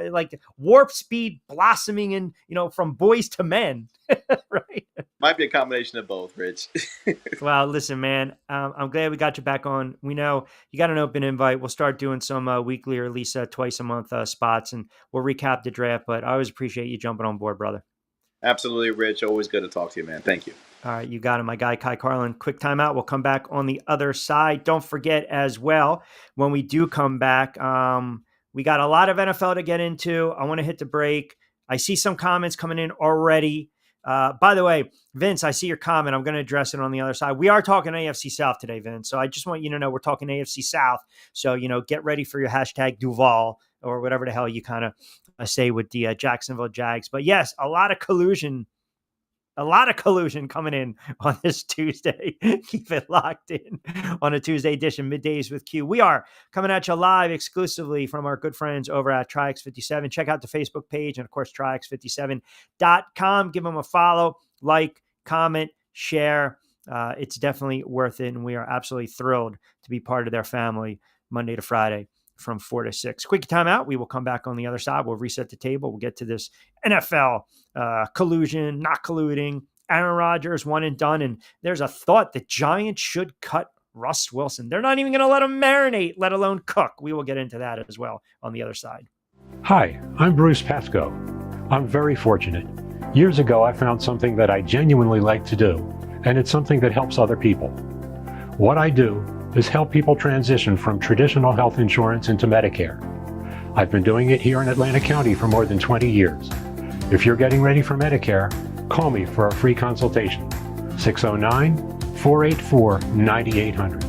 like warp speed blossoming in, from boys to men? Right. Might be a combination of both, Rich. Well, listen, man, I'm glad we got you back on. We know you got an open invite. We'll start doing some weekly or at least twice a month spots, and we'll recap the draft. But I always appreciate you jumping on board, brother. Absolutely, Rich. Always good to talk to you, man. Thank you. All right, you got it, my guy, Kai Carlin. Quick timeout. We'll come back on the other side. Don't forget as well, when we do come back, we got a lot of NFL to get into. I want to hit the break. I see some comments coming in already. By the way, Vince, I see your comment. I'm going to address it on the other side. We are talking AFC South today, Vince. So I just want you to know we're talking AFC South. So, get ready for your hashtag Duval or whatever the hell you kind of say with the Jacksonville Jags. But yes, a lot of collusion coming in on this Tuesday. Keep it locked in on a Tuesday edition, Middays with Q. We are coming at you live exclusively from our good friends over at TriX57. Check out the Facebook page and, of course, TriX57.com. Give them a follow, like, comment, share. It's definitely worth it, and we are absolutely thrilled to be part of their family Monday to Friday from 4 to 6. Quick timeout. We will come back on the other side. We'll reset the table. We'll get to this NFL collusion, not colluding. Aaron Rodgers, one and done. And there's a thought the Giants should cut Russ Wilson. They're not even going to let him marinate, let alone cook. We will get into that as well on the other side. Hi, I'm Bruce Pascoe. I'm very fortunate. Years ago, I found something that I genuinely like to do, and it's something that helps other people. What I do is help people transition from traditional health insurance into Medicare. I've been doing it here in Atlantic County for more than 20 years. If you're getting ready for Medicare, call me for a free consultation. 609-484-9800.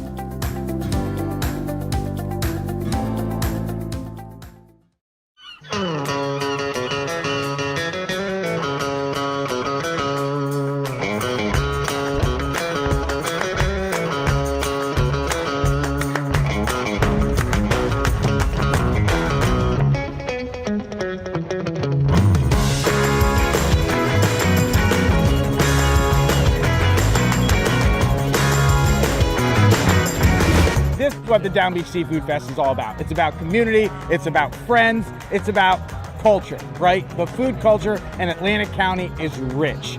What the Down Beach Seafood Fest is all about. It's about community, it's about friends, it's about culture, right? The food culture in Atlantic County is rich.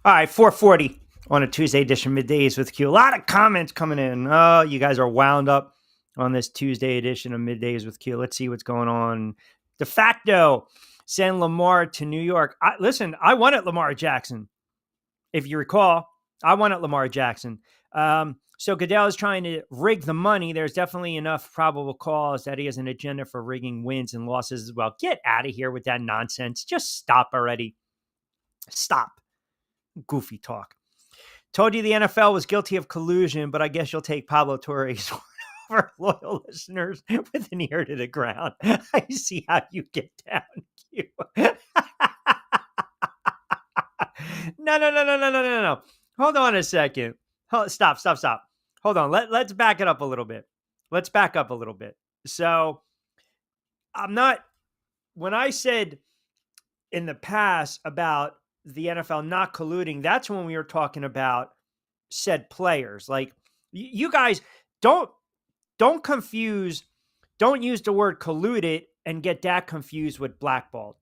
All right, 440 on a Tuesday edition of Middays with Q. A lot of comments coming in. Oh, you guys are wound up on this Tuesday edition of Middays with Q. Let's see what's going on. De facto, send Lamar to New York. Listen, I wanted Lamar Jackson. If you recall, I wanted Lamar Jackson. So Goodell is trying to rig the money. There's definitely enough probable cause that he has an agenda for rigging wins and losses as well. Get out of here with that nonsense. Just stop already. Stop. Goofy talk. Told you the NFL was guilty of collusion, but I guess you'll take Pablo Torre's over loyal listeners with an ear to the ground. I see how you get down, Q. No. Hold on a second. Stop. Hold on. Let's back it up a little bit. So when I said in the past about the NFL not colluding, that's when we were talking about said players. Like, you guys don't confuse, don't use the word colluded and get that confused with blackballed.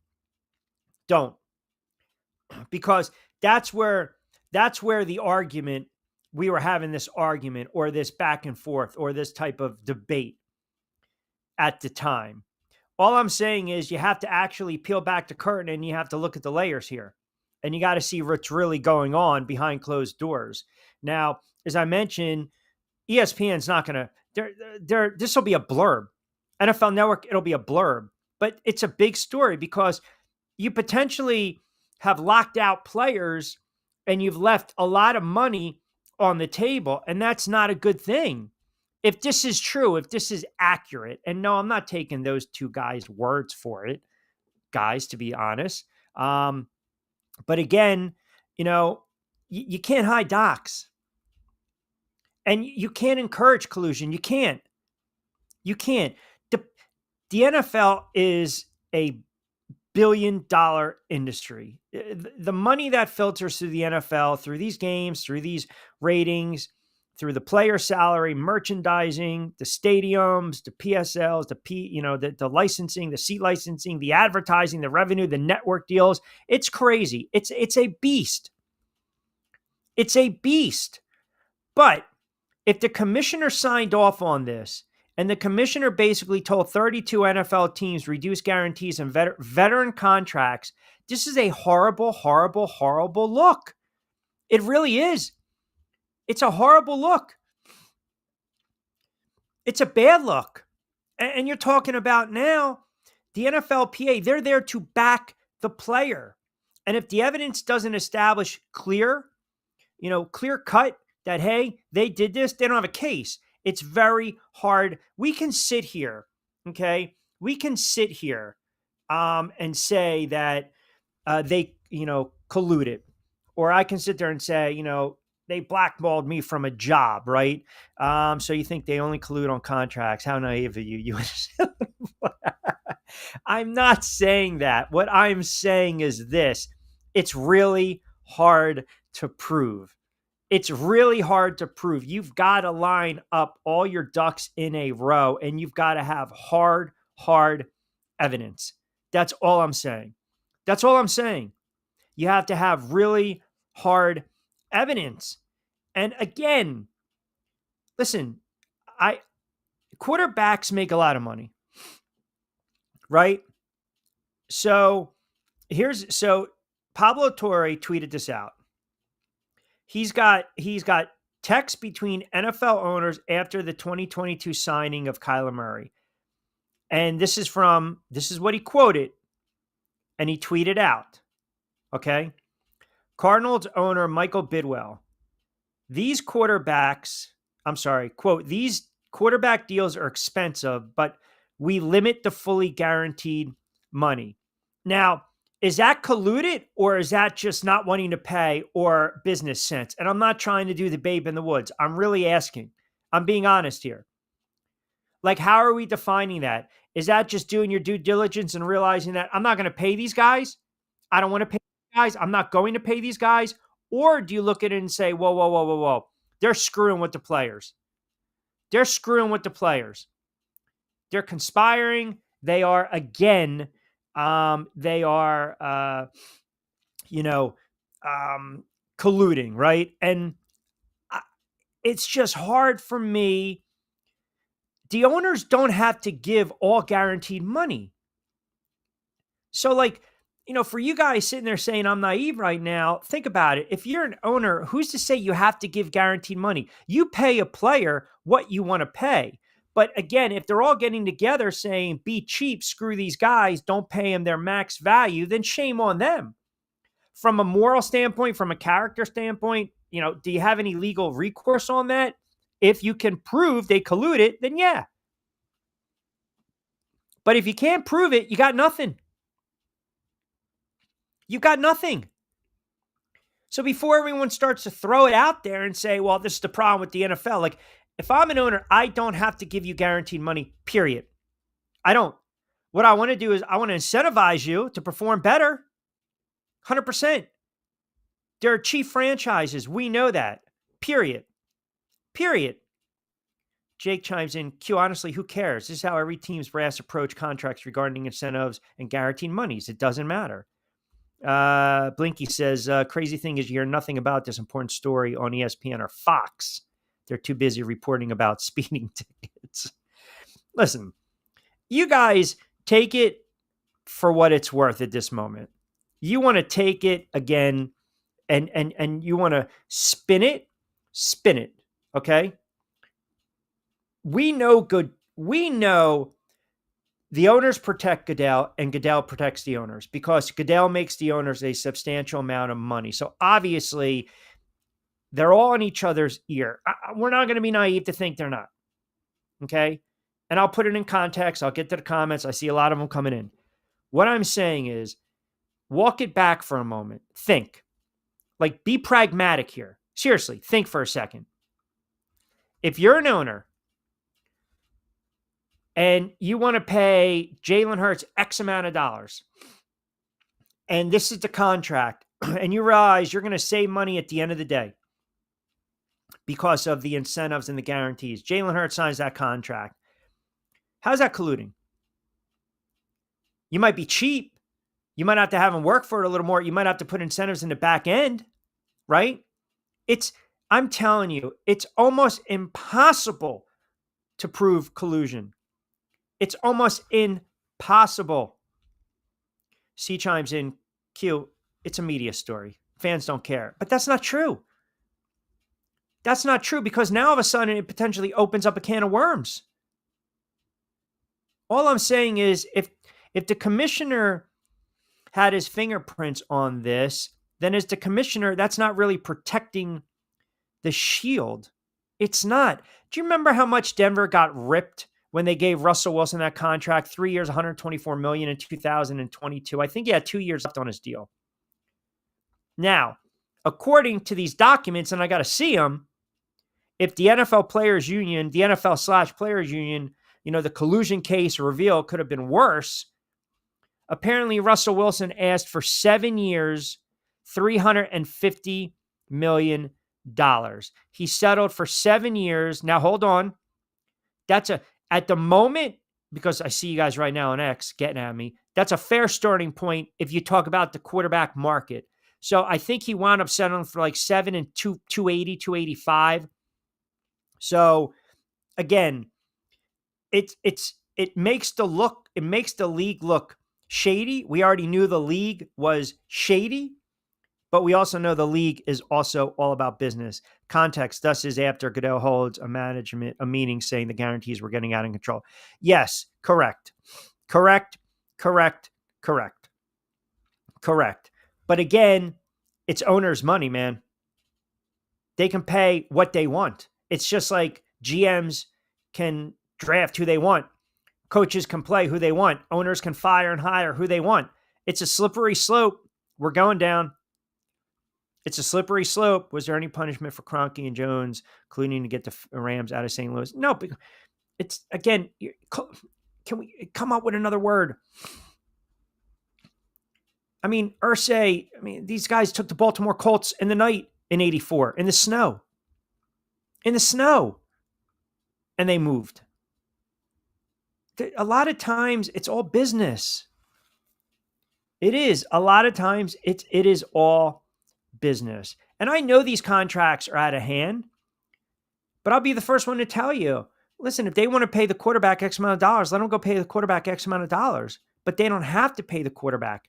Don't. Because that's where the argument, we were having this argument or this back and forth or this type of debate at the time. All I'm saying is you have to actually peel back the curtain and you have to look at the layers here. And you got to see what's really going on behind closed doors. Now, as I mentioned, ESPN's not going to, this will be a blurb. NFL Network, it'll be a blurb. But it's a big story because you potentially have locked out players and you've left a lot of money on the table. And that's not a good thing. If this is true, if this is accurate, and no, I'm not taking those two guys' words for it, guys, to be honest. But again, you can't hide docs. And you can't encourage collusion. You can't. The NFL is a billion-dollar industry. The money that filters through the NFL, through these games, through these ratings, through the player salary, merchandising, the stadiums, the PSLs, the licensing, the seat licensing, the advertising, the revenue, the network deals. It's crazy. It's a beast. It's a beast. But if the commissioner signed off on this, and the commissioner basically told 32 NFL teams reduce guarantees and veteran contracts, this is a horrible, horrible, horrible look. It really is. It's a horrible look. It's a bad look. And you're talking about now, the NFLPA, they're there to back the player. And if the evidence doesn't establish clear cut that, hey, they did this, they don't have a case. It's very hard. We can sit here, okay? We can sit here and say that they, colluded. Or I can sit there and say, they blackballed me from a job, right? So you think they only collude on contracts. How naive are you? I'm not saying that. What I'm saying is this. It's really hard to prove. It's really hard to prove. You've got to line up all your ducks in a row, and you've got to have hard evidence. That's all I'm saying. You have to have really hard evidence. And again, listen, quarterbacks make a lot of money, right? So Pablo Torre tweeted this out. He's got texts between NFL owners after the 2022 signing of Kyler Murray. And this is what he quoted, and he tweeted out. Okay. Cardinals owner Michael Bidwell. These quarterback deals are expensive, but we limit the fully guaranteed money. Now, is that colluded, or is that just not wanting to pay or business sense? And I'm not trying to do the babe in the woods. I'm really asking. I'm being honest here. Like, how are we defining that? Is that just doing your due diligence and realizing that I'm not going to pay these guys? I don't want to pay these guys. I'm not going to pay these guys. Or do you look at it and say, whoa. They're screwing with the players. They're conspiring. They are, again, colluding, right? And it's just hard for me. The owners don't have to give all guaranteed money. So, like, for you guys sitting there saying I'm naive right now, think about it. If you're an owner, who's to say you have to give guaranteed money? You pay a player what you want to pay. But again, if they're all getting together saying, be cheap, screw these guys, don't pay them their max value, then shame on them. From a moral standpoint, from a character standpoint, do you have any legal recourse on that? If you can prove they colluded, then yeah. But if you can't prove it, you got nothing. You got nothing. So before everyone starts to throw it out there and say, well, this is the problem with the NFL. Like, if I'm an owner, I don't have to give you guaranteed money, period. I don't. What I want to do is I want to incentivize you to perform better. 100%. There are cheap franchises. We know that. Period. Jake chimes in, Q, honestly, who cares? This is how every team's brass approach contracts regarding incentives and guaranteed monies. It doesn't matter. Blinky says, crazy thing is you hear nothing about this important story on ESPN or Fox. They're too busy reporting about speeding tickets. Listen, you guys take it for what it's worth at this moment. You want to take it again and you want to spin it, okay? We know the owners protect Goodell and Goodell protects the owners because Goodell makes the owners a substantial amount of money. So obviously they're all in each other's ear. We're not going to be naive to think they're not. Okay. And I'll put it in context. I'll get to the comments. I see a lot of them coming in. What I'm saying is walk it back for a moment. Think. Like, be pragmatic here. Seriously, think for a second. If you're an owner and you want to pay Jalen Hurts X amount of dollars, and this is the contract, and you realize you're going to save money at the end of the day because of the incentives and the guarantees. Jalen Hurts signs that contract. How's that colluding? You might be cheap. You might have to have him work for it a little more. You might have to put incentives in the back end, right? I'm telling you, it's almost impossible to prove collusion. It's almost impossible. C chimes in, Q, it's a media story. Fans don't care. But that's not true. That's not true because now all of a sudden it potentially opens up a can of worms. All I'm saying is if the commissioner had his fingerprints on this, then as the commissioner, that's not really protecting the shield. It's not. Do you remember how much Denver got ripped when they gave Russell Wilson that contract, 3 years, $124 million in 2022? I think he had 2 years left on his deal. Now, according to these documents, and I got to see them, if the NFL Players Union, the NFL/Players Union, the collusion case reveal could have been worse. Apparently, Russell Wilson asked for 7 years, $350 million. He settled for 7 years. Now, hold on. At the moment, because I see you guys right now on X getting at me, that's a fair starting point if you talk about the quarterback market. So I think he wound up settling for like 7 and 280, 285. So again, it makes the league look shady. We already knew the league was shady, but we also know the league is also all about business. Context, thus is after Goodell holds a meeting saying the guarantees were getting out of control. Yes, correct. But again, it's owners' money, man. They can pay what they want. It's just like GMs can draft who they want. Coaches can play who they want. Owners can fire and hire who they want. It's a slippery slope. We're going down. It's a slippery slope. Was there any punishment for Kroenke and Jones, including to get the Rams out of St. Louis? No, but it's, again, can we come up with another word? I mean, Irsay, these guys took the Baltimore Colts in the night in 84, in the snow. And they moved. A lot of times it's all business. It is. A lot of times it is all business. And I know these contracts are out of hand, but I'll be the first one to tell you, listen, if they want to pay the quarterback X amount of dollars, let them go pay the quarterback X amount of dollars. But they don't have to pay the quarterback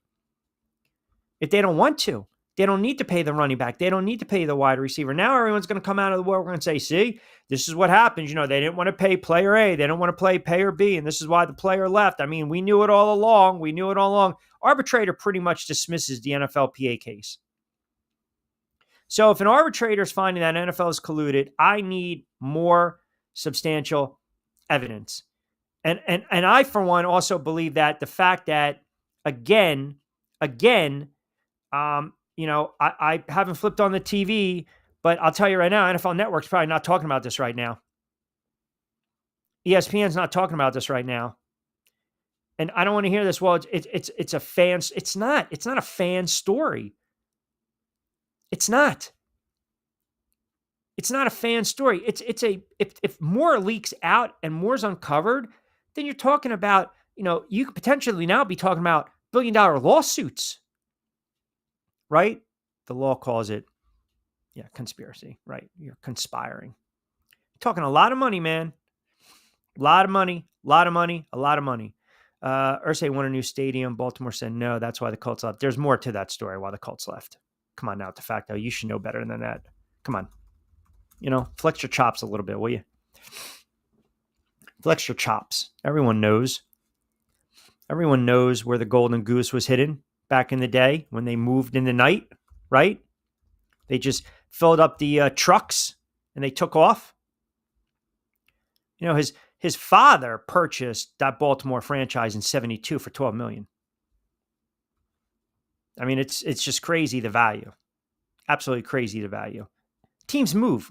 if they don't want to. They don't need to pay the running back. They don't need to pay the wide receiver. Now everyone's going to come out of the woodwork and say, see, this is what happens. They didn't want to pay player A. They don't want to play player B. And this is why the player left. I mean, we knew it all along. Arbitrator pretty much dismisses the NFLPA case. So if an arbitrator is finding that NFL is colluded, I need more substantial evidence. And I, for one, also believe that the fact that, again, I haven't flipped on the TV, but I'll tell you right now, NFL Network's probably not talking about this right now. ESPN's not talking about this right now. And I don't want to hear this. Well, it's a fan. It's not a fan story. It's not a fan story. If more leaks out and more's uncovered, then you're talking about, you could potentially now be talking about billion-dollar lawsuits, right? The law calls it, conspiracy, right? You're conspiring. You're talking a lot of money, man. A lot of money. Irsay won a new stadium. Baltimore said no. That's why the Colts left. There's more to that story why the Colts left. Come on now, de facto. You should know better than that. Come on. Flex your chops a little bit, will you? Flex your chops. Everyone knows. Everyone knows where the golden goose was hidden back in the day when they moved in the night, right? They just filled up the trucks and they took off. His father purchased that Baltimore franchise in 1972 for $12 million. I mean, it's just crazy, the value. Absolutely crazy, the value. Teams move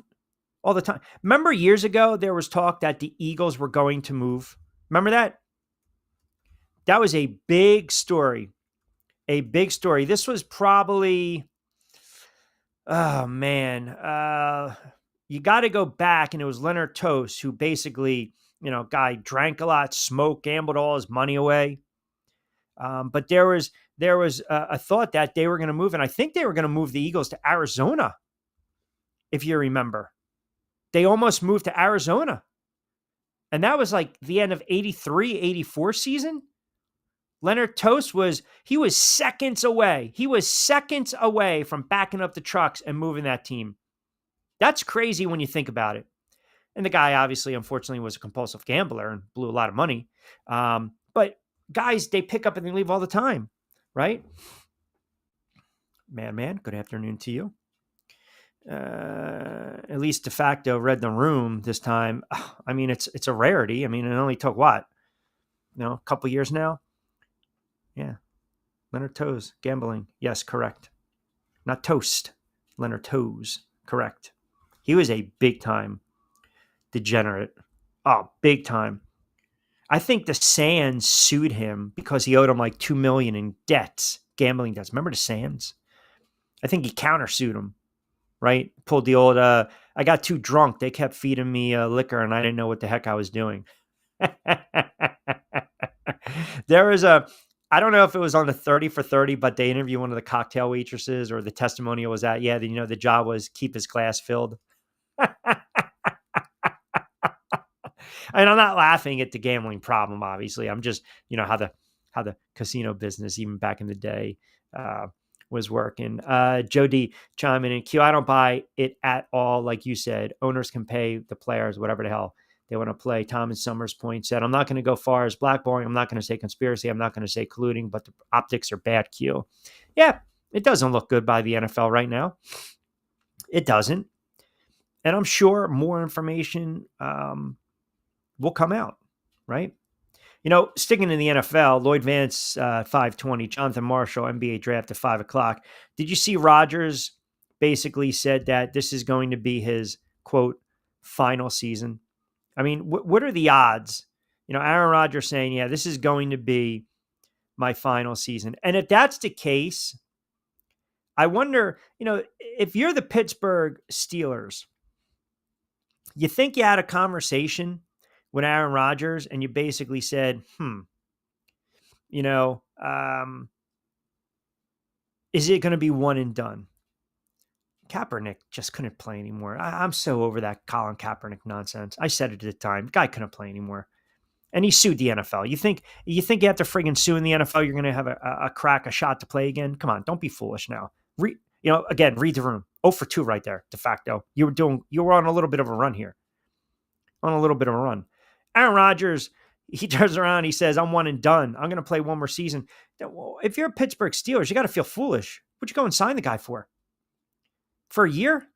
all the time. Remember years ago, there was talk that the Eagles were going to move. Remember that? That was a big story. A big story. This was probably, oh man, you got to go back, and it was Leonard Toast who basically, guy drank a lot, smoked, gambled all his money away. But there was a thought that they were going to move, and I think they were going to move the Eagles to Arizona, if you remember. They almost moved to Arizona. And that was like the end of 83, 84 season. Leonard Toast was seconds away. He was seconds away from backing up the trucks and moving that team. That's crazy when you think about it. And the guy obviously, unfortunately, was a compulsive gambler and blew a lot of money. But guys, they pick up and they leave all the time, right? Man, good afternoon to you. At least de facto read the room this time. I mean, it's a rarity. I mean, it only took what? A couple years now? Yeah. Leonard Toes, gambling. Yes, correct. Not Toast. Leonard Toes, correct. He was a big time degenerate. Oh, big time. I think the Sands sued him because he owed him like $2 million in debts, gambling debts. Remember the Sands? I think he countersued him, right? Pulled the old, I got too drunk. They kept feeding me liquor and I didn't know what the heck I was doing. There was I don't know if it was on the 30 for 30, but they interviewed one of the cocktail waitresses, or the testimonial was that, the job was keep his glass filled. And I'm not laughing at the gambling problem, obviously. I'm just, how the casino business, even back in the day, was working. Joe D chiming in. Q, I don't buy it at all. Like you said, owners can pay the players whatever the hell they want to play. Tom and Summers' point said, I'm not going to go far as blackballing. I'm not going to say conspiracy. I'm not going to say colluding, but the optics are bad, Q. Yeah, it doesn't look good by the NFL right now. It doesn't. And I'm sure more information will come out, right? Sticking in the NFL, Lloyd Vance, 520, Jonathan Marshall, NBA draft at 5 o'clock. Did you see Rodgers basically said that this is going to be his, quote, final season? I mean, what are the odds? Aaron Rodgers saying, yeah, this is going to be my final season. And if that's the case, I wonder, if you're the Pittsburgh Steelers, you think you had a conversation with Aaron Rodgers and you basically said, is it going to be one and done? Kaepernick just couldn't play anymore. I'm so over that Colin Kaepernick nonsense. I said it at the time. The guy couldn't play anymore. And he sued the NFL. You think you have to friggin' sue in the NFL, you're going to have a shot to play again? Come on, don't be foolish now. Again, read the room. 0 for 2 right there, de facto. You were on a little bit of a run here. On a little bit of a run. Aaron Rodgers, he turns around, he says, I'm one and done. I'm going to play one more season. Well, if you're a Pittsburgh Steelers, you got to feel foolish. What'd you go and sign the guy for? For a year?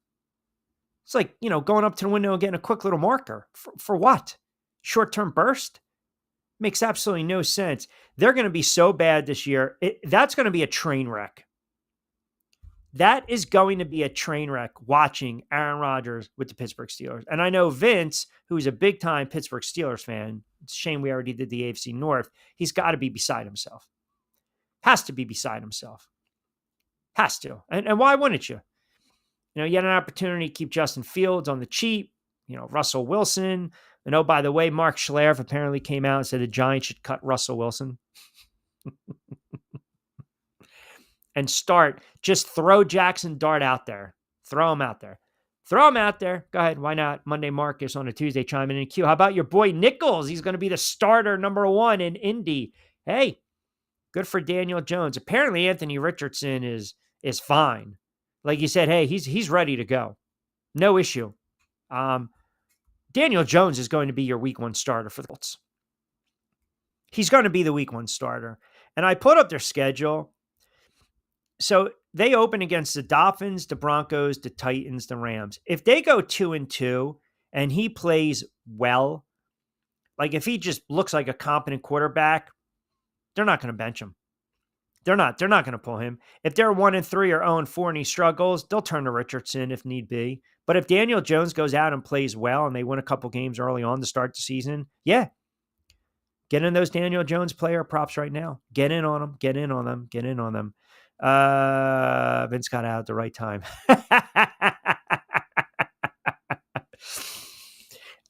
It's like, going up to the window and getting a quick little marker. For what? Short-term burst? Makes absolutely no sense. They're going to be so bad this year. That's going to be a train wreck. That is going to be a train wreck watching Aaron Rodgers with the Pittsburgh Steelers. And I know Vince, who's a big-time Pittsburgh Steelers fan, it's a shame we already did the AFC North, he's got to be beside himself. Has to be beside himself. Has to. And why wouldn't you? You had an opportunity to keep Justin Fields on the cheap, Russell Wilson. And oh, by the way, Mark Schlereth apparently came out and said the Giants should cut Russell Wilson. And just throw Jackson Dart out there. Throw him out there. Throw him out there. Go ahead. Why not? Monday Marcus on a Tuesday chiming in Q. How about your boy Nichols? He's going to be the starter number 1 in Indy. Hey, good for Daniel Jones. Apparently Anthony Richardson is fine. Like you said, hey, he's ready to go. No issue. Daniel Jones is going to be your week 1 starter for the Colts. He's going to be the week 1 starter. And I put up their schedule. So they open against the Dolphins, the Broncos, the Titans, the Rams. If they go 2-2 and he plays well, like if he just looks like a competent quarterback, they're not going to bench him. They're not going to pull him. If they're 1-3 or 0-4 and he struggles, they'll turn to Richardson if need be. But if Daniel Jones goes out and plays well and they win a couple games early on to start the season, yeah. Get in those Daniel Jones player props right now. Get in on them. Get in on them. Get in on them. Vince got out at the right time.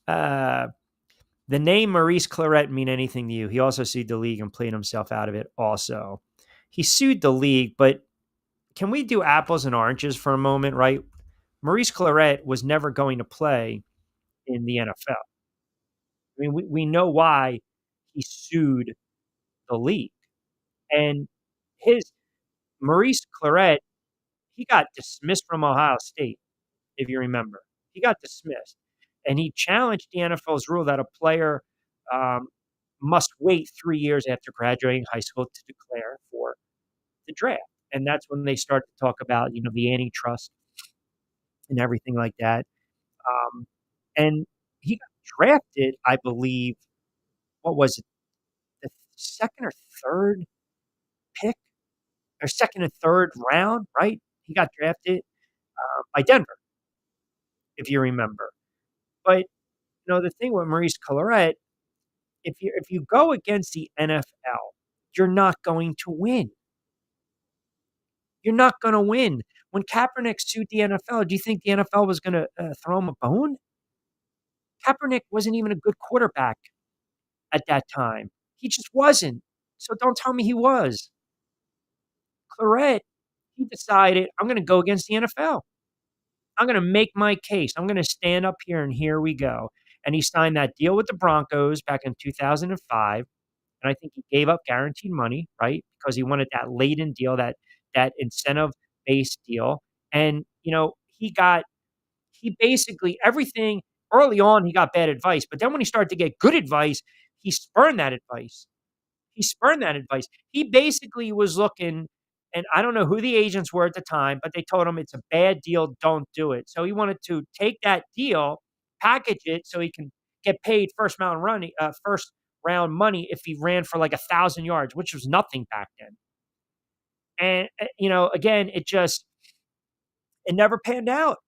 The name Maurice Clarett mean anything to you? He also sued the league and played himself out of it also. He sued the league, but can we do apples and oranges for a moment, right? Maurice Clarett was never going to play in the NFL. I mean, we know why he sued the league. And Maurice Clarett, he got dismissed from Ohio State, if you remember. He got dismissed. And he challenged the NFL's rule that a player must wait 3 years after graduating high school to declare for the draft. And that's when they start to talk about, the antitrust and everything like that. And he got drafted, I believe, what was it, the second or third pick? Or second and third round, right? He got drafted by Denver, if you remember. But the thing with Maurice Clarett, if you go against the NFL, you're not going to win. You're not going to win. When Kaepernick sued the NFL, do you think the NFL was going to throw him a bone? Kaepernick wasn't even a good quarterback at that time. He just wasn't. So don't tell me he was. Clarett, he decided, I'm going to go against the NFL. I'm going to make my case. I'm going to stand up here, and here we go. And he signed that deal with the Broncos back in 2005. And I think he gave up guaranteed money, right? Because he wanted that laden deal, that incentive-based deal. And, he basically everything early on, he got bad advice. But then when he started to get good advice, he spurned that advice. He basically was looking, and I don't know who the agents were at the time, but they told him it's a bad deal, don't do it. So he wanted to take that deal, package it so he can get paid first round money if he ran for like 1,000 yards, which was nothing back then. And, again, it never panned out.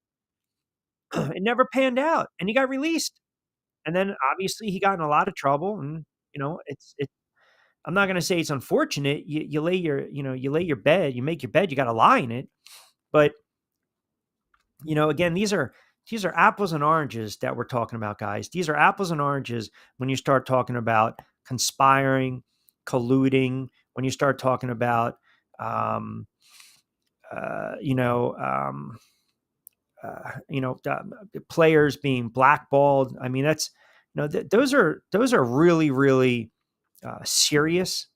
It never panned out. And he got released. And then obviously he got in a lot of trouble. And, I'm not going to say it's unfortunate. You lay your bed, you make your bed, you got to lie in it. But, again, these are apples and oranges that we're talking about, guys. These are apples and oranges when you start talking about conspiring, colluding, when you start talking about, players being blackballed. I mean, that's those are really, really serious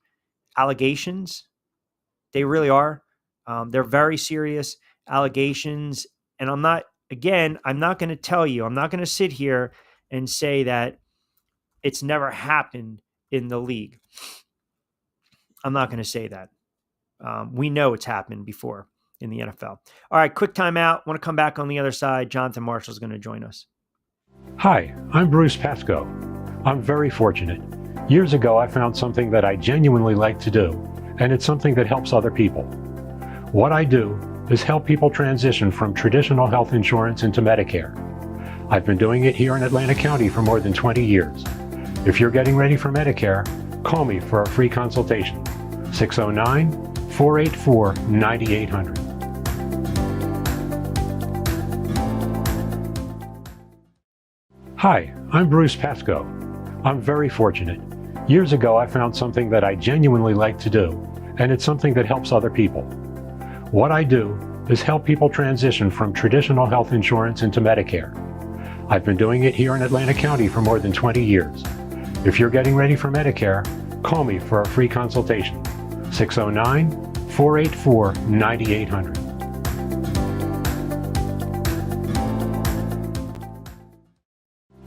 allegations. They really are. They're very serious allegations, and I'm not going to tell you. I'm not going to sit here and say that it's never happened in the league. I'm not going to say that. We know it's happened before in the NFL. All right, quick timeout. Want to come back on the other side. Jonathan Marshall is going to join us. Hi, I'm Bruce Pascoe. I'm very fortunate. Years ago, I found something that I genuinely like to do, and it's something that helps other people. What I do is help people transition from traditional health insurance into Medicare. I've been doing it here in Atlantic County for more than 20 years. If you're getting ready for Medicare, call me for a free consultation. 609-484-9800. Hi, I'm Bruce Pascoe. I'm very fortunate. Years ago, I found something that I genuinely like to do, and it's something that helps other people. What I do is help people transition from traditional health insurance into Medicare. I've been doing it here in Atlantic County for more than 20 years. If you're getting ready for Medicare, call me for a free consultation. 609-484-9800.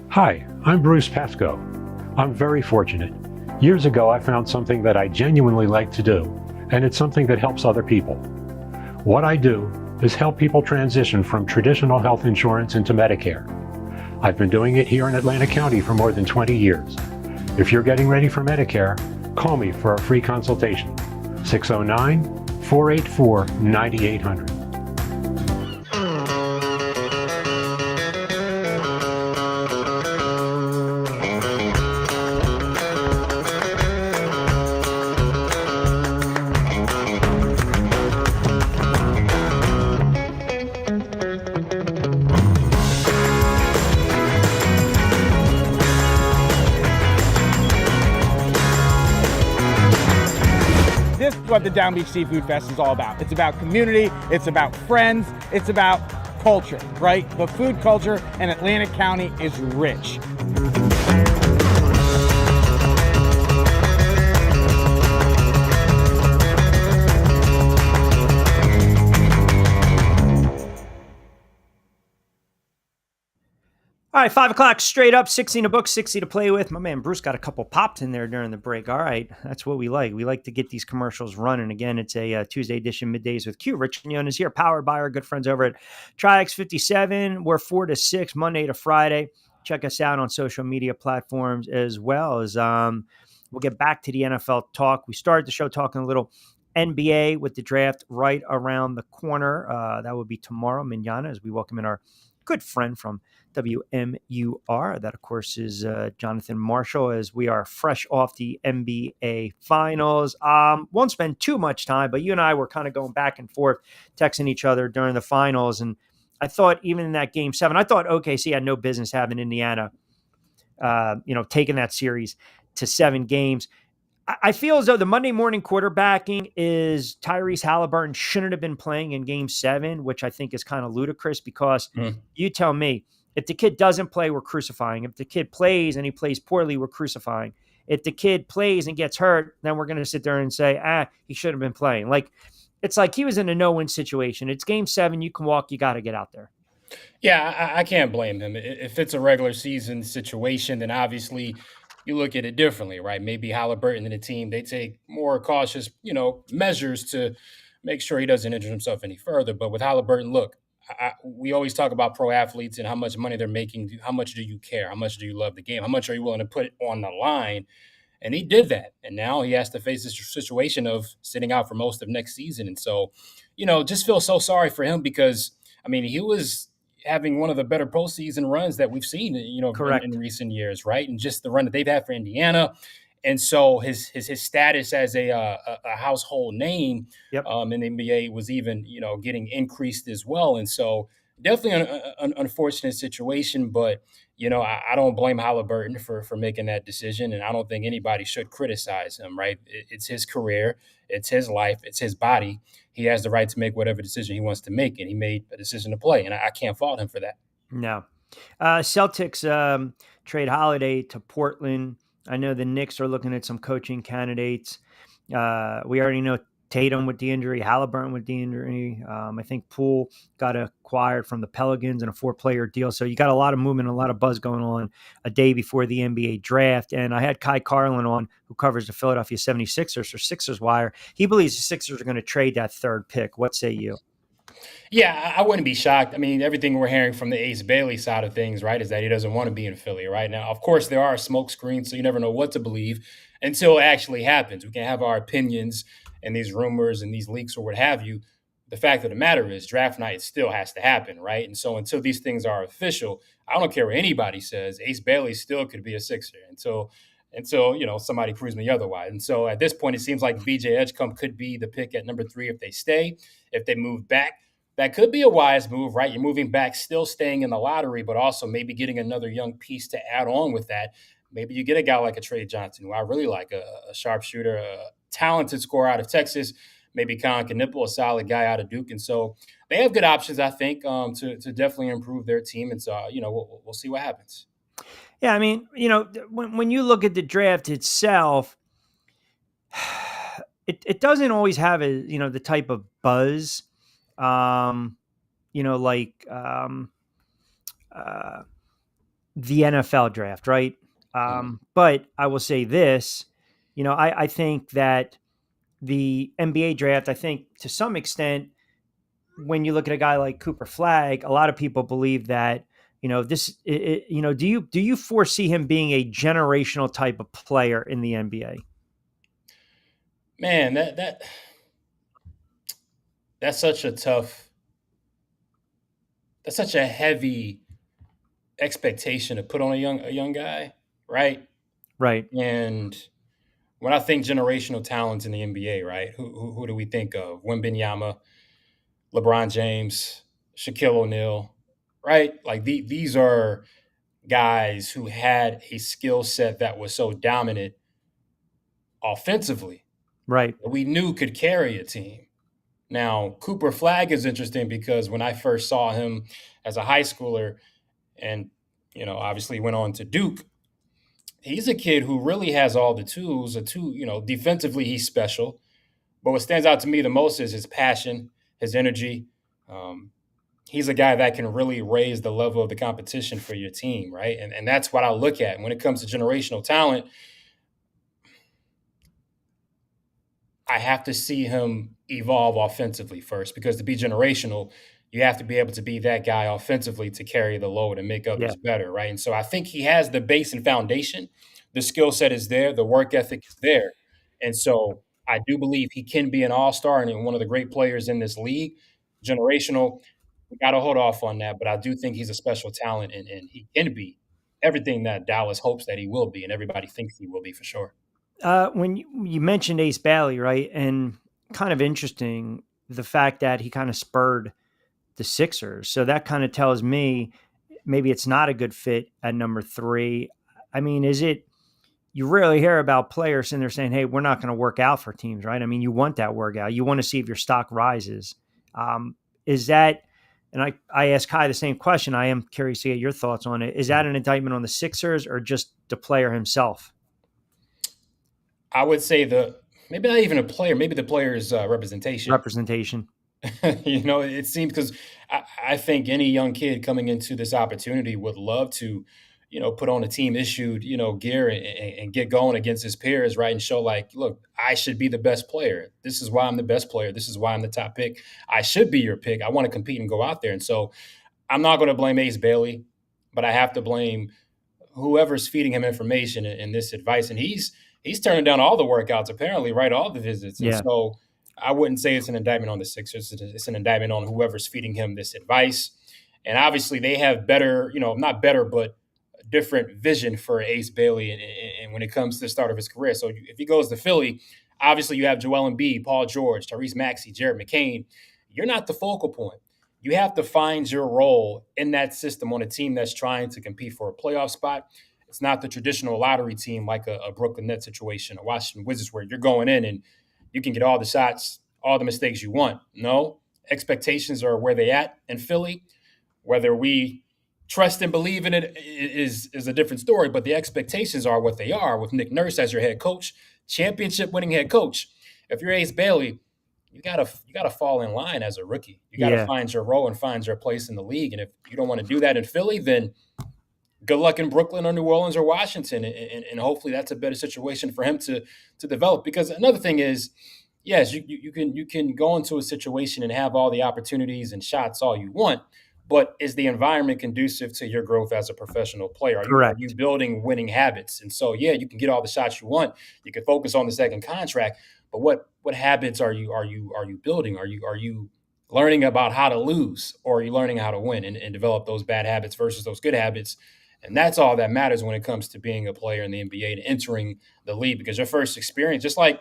Hi, I'm Bruce Pascoe. I'm very fortunate. Years ago, I found something that I genuinely like to do, and it's something that helps other people. What I do is help people transition from traditional health insurance into Medicare. I've been doing it here in Atlantic County for more than 20 years. If you're getting ready for Medicare, call me for a free consultation. 609-484-9800. This is what the Down Beach Seafood Fest is all about. It's about community, it's about friends, it's about culture, right? The food culture in Atlantic County is rich. All right, 5 o'clock straight up, 60 to book, 60 to play with. My man Bruce got a couple popped in there during the break. All right, that's what we like. We like to get these commercials running. Again, it's a Tuesday edition, Middays with Q. Rich Quiñones here, powered by our good friends over at TriX 57. We're 4 to 6, Monday to Friday. Check us out on social media platforms as well as we'll get back to the NFL talk. We started the show talking a little NBA with the draft right around the corner. That will be tomorrow, mañana, as we welcome in our good friend from WMUR. That, of course, is Jonathan Marshall, as we are fresh off the NBA Finals. Won't spend too much time, but you and I were kind of going back and forth, texting each other during the Finals. And I thought even in that Game 7, I thought OKC had no business having Indiana, taking that series to 7 games. I feel as though the Monday morning quarterbacking is Tyrese Halliburton shouldn't have been playing in Game 7, which I think is kind of ludicrous because you tell me, if the kid doesn't play, we're crucifying. If the kid plays and he plays poorly, we're crucifying. If the kid plays and gets hurt, then we're going to sit there and say, he should have been playing. It's like he was in a no-win situation. It's Game 7. You can walk. You got to get out there. Yeah, I can't blame him. If it's a regular season situation, then obviously you look at it differently, right? Maybe Halliburton and the team, they take more cautious, measures to make sure he doesn't injure himself any further. But with Halliburton, look, we always talk about pro athletes and how much money they're making. How much do you care? How much do you love the game? How much are you willing to put on the line? And he did that. And now he has to face this situation of sitting out for most of next season. And so, just feel so sorry for him because, he was having one of the better postseason runs that we've seen, in recent years, right? And just the run that they've had for Indiana. And so his status as a household name in the NBA was even, getting increased as well. And so, definitely an unfortunate situation, but I don't blame Halliburton for making that decision, and I don't think anybody should criticize him. Right? It's his career, it's his life, it's his body. He has the right to make whatever decision he wants to make, and he made a decision to play, and I can't fault him for that. No. Celtics trade Holiday to Portland. I know the Knicks are looking at some coaching candidates. We already know Tatum with the injury, Halliburton with the injury. I think Poole got acquired from the Pelicans in a 4-player deal. So you got a lot of movement, a lot of buzz going on a day before the NBA draft. And I had Kai Carlin on, who covers the Philadelphia 76ers for Sixers Wire. He believes the Sixers are going to trade that third pick. What say you? Yeah, I wouldn't be shocked. I mean, everything we're hearing from the Ace Bailey side of things, right, is that he doesn't want to be in Philly right now. Of course, there are smoke screens, so you never know what to believe until it actually happens. We can have our opinions and these rumors and these leaks or what have you. The fact of the matter is, draft night still has to happen, right? And so until these things are official, I don't care what anybody says. Ace Bailey still could be a Sixer until somebody proves me otherwise. And so at this point, it seems like BJ Edgecombe could be the pick at number 3 if they stay. If they move back, that could be a wise move, right? You're moving back, still staying in the lottery, but also maybe getting another young piece to add on with that. Maybe you get a guy like a Trey Johnson, who I really like, a sharpshooter, a talented scorer out of Texas. Maybe Colin Knipple, a solid guy out of Duke. And so they have good options, I think, to definitely improve their team. And so, we'll see what happens. Yeah, I mean, when you look at the draft itself, it doesn't always have the type of buzz, like the NFL draft, right? But I will say this, I think that the NBA draft, I think to some extent, when you look at a guy like Cooper Flag, a lot of people believe that, do you foresee him being a generational type of player in the NBA? Man, that's such a heavy expectation to put on a young guy, right? Right. And when I think generational talents in the NBA, right, who do we think of? Wembanyama, LeBron James, Shaquille O'Neal, right? Like these are guys who had a skill set that was so dominant offensively Right. that we knew could carry a team. Now, Cooper Flag is interesting because when I first saw him as a high schooler and, obviously went on to Duke, he's a kid who really has all the tools. Defensively, he's special. But what stands out to me the most is his passion, his energy. He's a guy that can really raise the level of the competition for your team, right? And that's what I look at. When it comes to generational talent, I have to see him evolve offensively first, because to be generational, you have to be able to be that guy offensively to carry the load and make Yeah. others better, right? And so I think he has the base and foundation. The skill set is there, the work ethic is there. And so I do believe he can be an all-star and one of the great players in this league. Generational, we got to hold off on that, but I do think he's a special talent, and he can be everything that Dallas hopes that he will be, and everybody thinks he will be for sure. When you mentioned Ace Bailey, right, and kind of interesting the fact that he kind of spurred the Sixers. So that kind of tells me maybe it's not a good fit at number 3. I mean, you rarely hear about players sitting there saying, hey, we're not going to work out for teams, right? I mean, you want that workout. You want to see if your stock rises. Is that, and I asked Kai the same question. I am curious to get your thoughts on it. Is that an indictment on the Sixers or just the player himself? I would say maybe not even a player, maybe the player's representation. Representation. It seems, because I think any young kid coming into this opportunity would love to, put on a team issued, gear and get going against his peers, right? And show like, look, I should be the best player. This is why I'm the best player. This is why I'm the top pick. I should be your pick. I want to compete and go out there. And so I'm not going to blame Ace Bailey, but I have to blame whoever's feeding him information and this advice. And he's turning down all the workouts, apparently, right? All the visits. And Yeah. so I wouldn't say it's an indictment on the Sixers. It's an indictment on whoever's feeding him this advice. And obviously they have better, not better, but different vision for Ace Bailey and when it comes to the start of his career. So if he goes to Philly, obviously you have Joel Embiid, Paul George, Tyrese Maxey, Jared McCain. You're not the focal point. you have to find your role in that system on a team that's trying to compete for a playoff spot. It's not the traditional lottery team like a Brooklyn Nets situation, a Washington Wizards, where you're going in and you can get all the shots, all the mistakes you want. No, expectations are where they at in Philly. Whether we trust and believe in it is a different story, but the expectations are what they are with Nick Nurse as your head coach, championship winning head coach. If you're Ace Bailey, you gotta fall in line as a rookie. You gotta Yeah. find your role and find your place in the league. And if you don't want to do that in Philly, then good luck in Brooklyn or New Orleans or Washington. And hopefully that's a better situation for him to develop. Because another thing is, yes, you can go into a situation and have all the opportunities and shots all you want, but is the environment conducive to your growth as a professional player? Are you Correct. building winning habits? And so, yeah, you can get all the shots you want. You can focus on the second contract, but what habits are you building? Are you learning about how to lose, or are you learning how to win and develop those bad habits versus those good habits? And that's all that matters when it comes to being a player in the NBA and entering the league, because your first experience, just like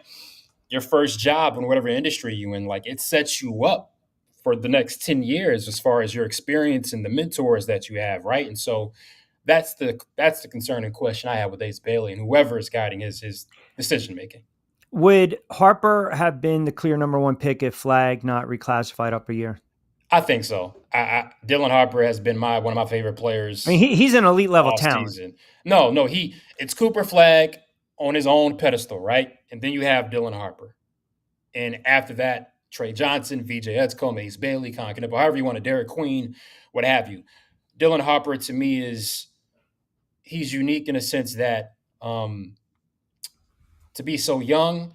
your first job in whatever industry you in, like it sets you up for the next 10 years as far as your experience and the mentors that you have, right? And so that's the concerning question I have with Ace Bailey and whoever is guiding his decision making. Would Harper have been the clear number one pick if Flag not reclassified up a year? I think so. Dylan Harper has been one of my favorite players I mean, he's an elite level all talent. season. No, it's Cooper Flag on his own pedestal, right? And then you have Dylan Harper. And after that, Trey Johnson, VJ Edgecombe, Ace Bailey, Con Knippel, however you want to, Derek Queen, what have you. Dylan Harper, to me, he's unique in a sense that to be so young,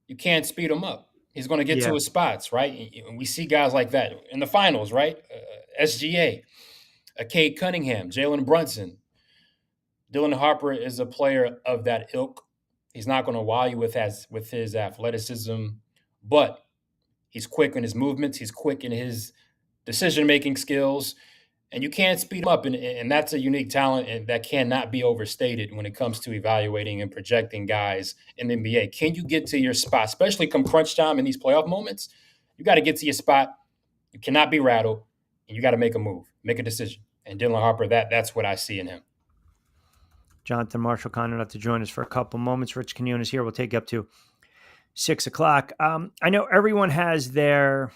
you can't speed him up. He's going to get to Yeah. his spots, right? And we see guys like that in the finals, right? SGA, Cade Cunningham, Jalen Brunson. Dylan Harper is a player of that ilk. He's not going to wow you with his athleticism, but he's quick in his movements. He's quick in his decision-making skills, and you can't speed him up. And that's a unique talent and that cannot be overstated when it comes to evaluating and projecting guys in the NBA. Can you get to your spot, especially come crunch time in these playoff moments? You got to get to your spot. You cannot be rattled, and you got to make a move, make a decision. And Dylan Harper, that's what I see in him. Jonathan Marshall kind enough to join us for a couple moments. Rich Quiñones here. We'll take you up to 6 o'clock. I know everyone has their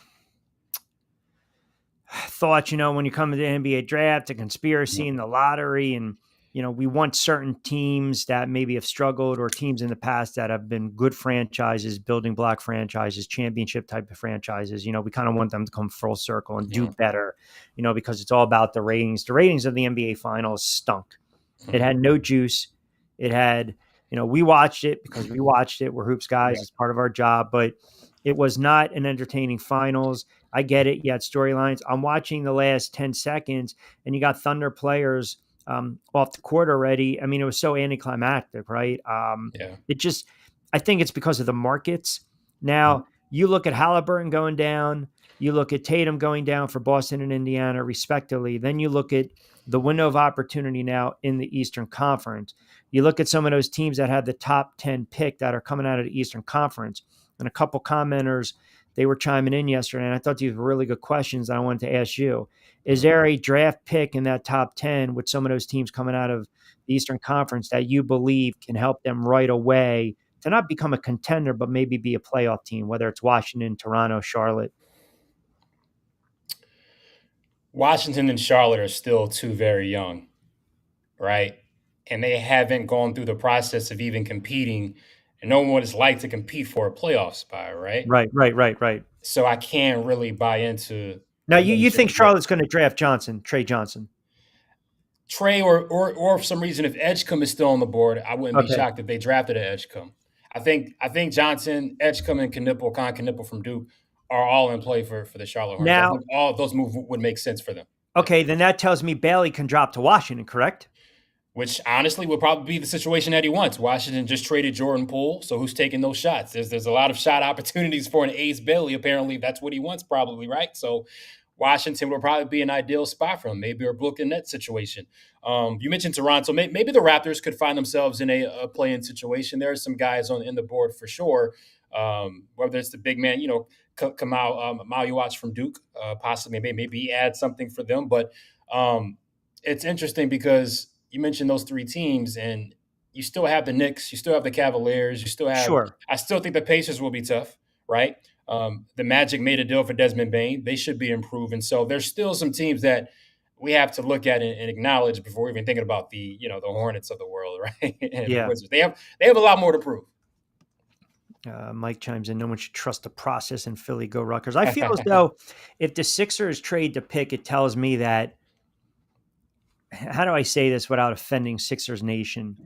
thoughts, when you come to the NBA draft, the conspiracy and the lottery, and, we want certain teams that maybe have struggled or teams in the past that have been good franchises, building block franchises, championship type of franchises. We kind of want them to come full circle and do better, because it's all about the ratings. The ratings of the NBA finals stunk. It had no juice. It had, we watched it because we watched it. We're hoops guys. It's part of our job, but it was not an entertaining finals. I get it. You had storylines. I'm watching the last 10 seconds and you got Thunder players off the court already. I mean, it was so anticlimactic, right? It just, I think it's because of the markets. Now you look at Halliburton going down, you look at Tatum going down for Boston and Indiana respectively. Then you look at the window of opportunity now in the Eastern Conference. You look at some of those teams that had the top 10 pick that are coming out of the Eastern Conference, and a couple commenters, they were chiming in yesterday, and I thought these were really good questions that I wanted to ask you. Is there a draft pick in that top 10 with some of those teams coming out of the Eastern Conference that you believe can help them right away to not become a contender, but maybe be a playoff team, whether it's Washington, Toronto, Charlotte? Washington and Charlotte are still two very young, right? And they haven't gone through the process of even competing and knowing what it's like to compete for a playoff spot, right? Right. So I can't really buy into. Now, you think Charlotte's going to draft Trey Johnson? Trey, or for some reason, if Edgecombe is still on the board, I wouldn't be shocked if they drafted an Edgecombe. I think Johnson, Edgecombe, and Con Knippel from Duke are all in play for the Charlotte Hornets. Now, I think all of those moves would make sense for them. Okay, then that tells me Bailey can drop to Washington, correct? Which honestly would probably be the situation that he wants. Washington just traded Jordan Poole, so who's taking those shots? There's a lot of shot opportunities for an Ace Bailey. Apparently, that's what he wants, probably, right? So Washington would probably be an ideal spot for him, maybe a Brooklyn Nets situation. You mentioned Toronto. Maybe the Raptors could find themselves in a play-in situation. There are some guys in the board for sure. Whether it's the big man, Kamau you watch from Duke, possibly maybe add something for them. But um, it's interesting because you mentioned those three teams, and you still have the Knicks, you still have the Cavaliers, you still have. Sure. I still think the Pacers will be tough, right? The Magic made a deal for Desmond Bain; they should be improving. So there's still some teams that we have to look at and acknowledge before even thinking about the Hornets of the world, right? And the Yeah. Wizards. They have a lot more to prove. Mike chimes in. No one should trust the process in Philly. Go Rutgers. I feel as though if the Sixers trade the pick, it tells me that. How do I say this without offending Sixers Nation?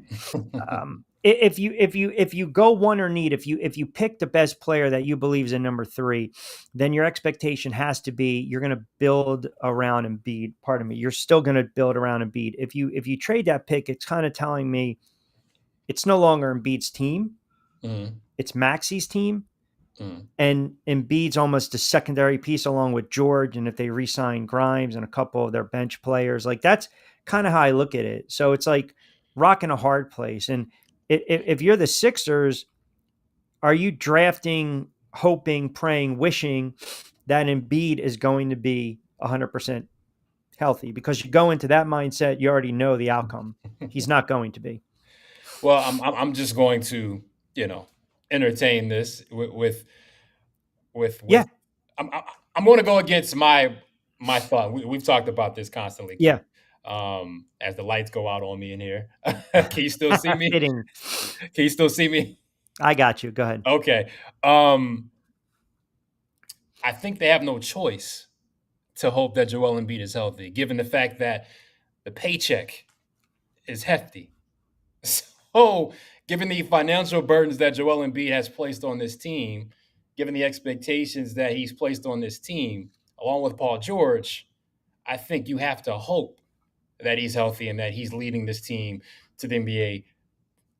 If you go one or need, if you pick the best player that you believe is in number 3, then your expectation has to be you're going to build around Embiid. Pardon me. You're still going to build around Embiid. If you trade that pick, it's kind of telling me it's no longer Embiid's team. Mhm. It's Maxi's team. Mhm. And Embiid's almost a secondary piece along with George. And if they re-sign Grimes and a couple of their bench players, like that's kind of how I look at it. So it's like rocking a hard place. And if you're the Sixers, are you drafting, hoping, praying, wishing that Embiid is going to be 100% healthy? Because you go into that mindset, you already know the outcome. He's not going to be. Well, I'm just going to entertain this with Yeah. I'm going to go against my thought. We've talked about this constantly, Yeah. Q. As the lights go out on me in here, can you still see me? Fitting. Can you still see me? I got you. Go ahead. Okay. I think they have no choice to hope that Joel Embiid is healthy, given the fact that the paycheck is hefty. So, given the financial burdens that Joel Embiid has placed on this team, given the expectations that he's placed on this team, along with Paul George, I think you have to hope that he's healthy and that he's leading this team to the NBA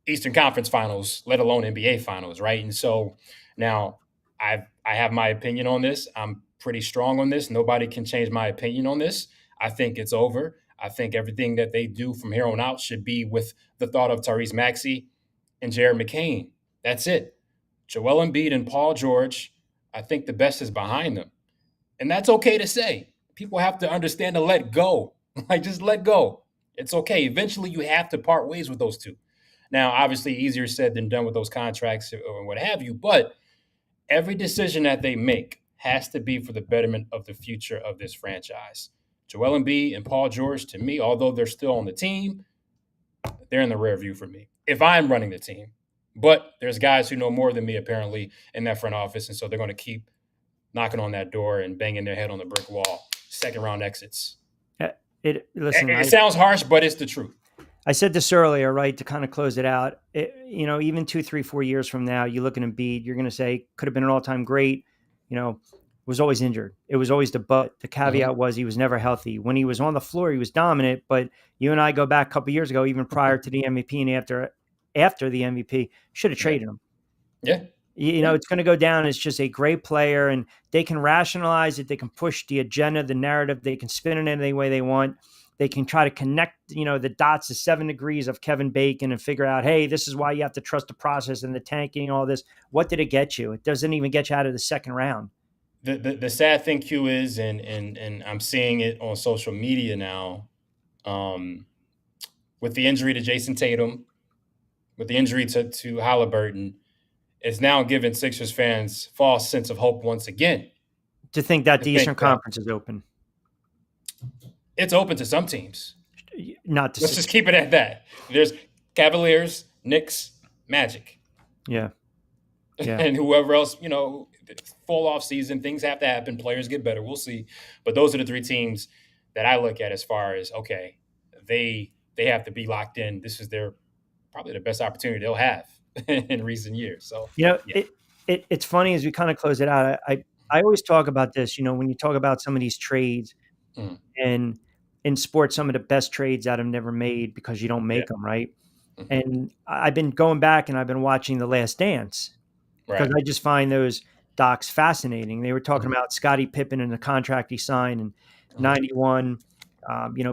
Eastern Conference Finals, let alone NBA Finals, right? And so now I have my opinion on this. I'm pretty strong on this. Nobody can change my opinion on this. I think it's over. I think everything that they do from here on out should be with the thought of Tyrese Maxey and Jared McCain. That's it. Joel Embiid and Paul George, I think the best is behind them. And that's okay to say. People have to understand to let go. Like, just let go. It's okay. Eventually, you have to part ways with those two. Now, obviously, easier said than done with those contracts or what have you, but every decision that they make has to be for the betterment of the future of this franchise. Joel Embiid and Paul George, to me, although they're still on the team, they're in the rear view for me if I'm running the team. But there's guys who know more than me, apparently, in that front office, and so they're going to keep knocking on that door and banging their head on the brick wall. Second round exits. Listen, it sounds harsh, but it's the truth. I said this earlier, right, to kind of close it out. Even 2, 3, 4 years from now, you look at Embiid, you're going to say, could have been an all-time great, was always injured. It was always the caveat was he was never healthy. When he was on the floor, he was dominant, but you and I go back a couple of years ago, even prior to the MVP and after the MVP, should have traded him. Yeah. It's going to go down as just a great player, and they can rationalize it. They can push the agenda, the narrative. They can spin it any way they want. They can try to connect, the dots to 7 degrees of Kevin Bacon and figure out, hey, this is why you have to trust the process and the tanking, all this. What did it get you? It doesn't even get you out of the second round. The sad thing, Q, is, and I'm seeing it on social media now, with the injury to Jason Tatum, with the injury to Halliburton, it's now given Sixers fans false sense of hope once again. To think that the Eastern Conference is open. It's open to some teams. Let's just keep it at that. There's Cavaliers, Knicks, Magic. Yeah. And whoever else, fall off season, things have to happen. Players get better. We'll see. But those are the 3 teams that I look at as far as, okay, they have to be locked in. This is probably the best opportunity they'll have in recent years. So, it's funny as we kind of close it out. I always talk about this, when you talk about some of these trades and in sports, some of the best trades that have never made because you don't make them, right? Mm-hmm. And I've been going back and I've been watching The Last Dance because I just find those docs fascinating. They were talking about Scottie Pippen and the contract he signed in 91,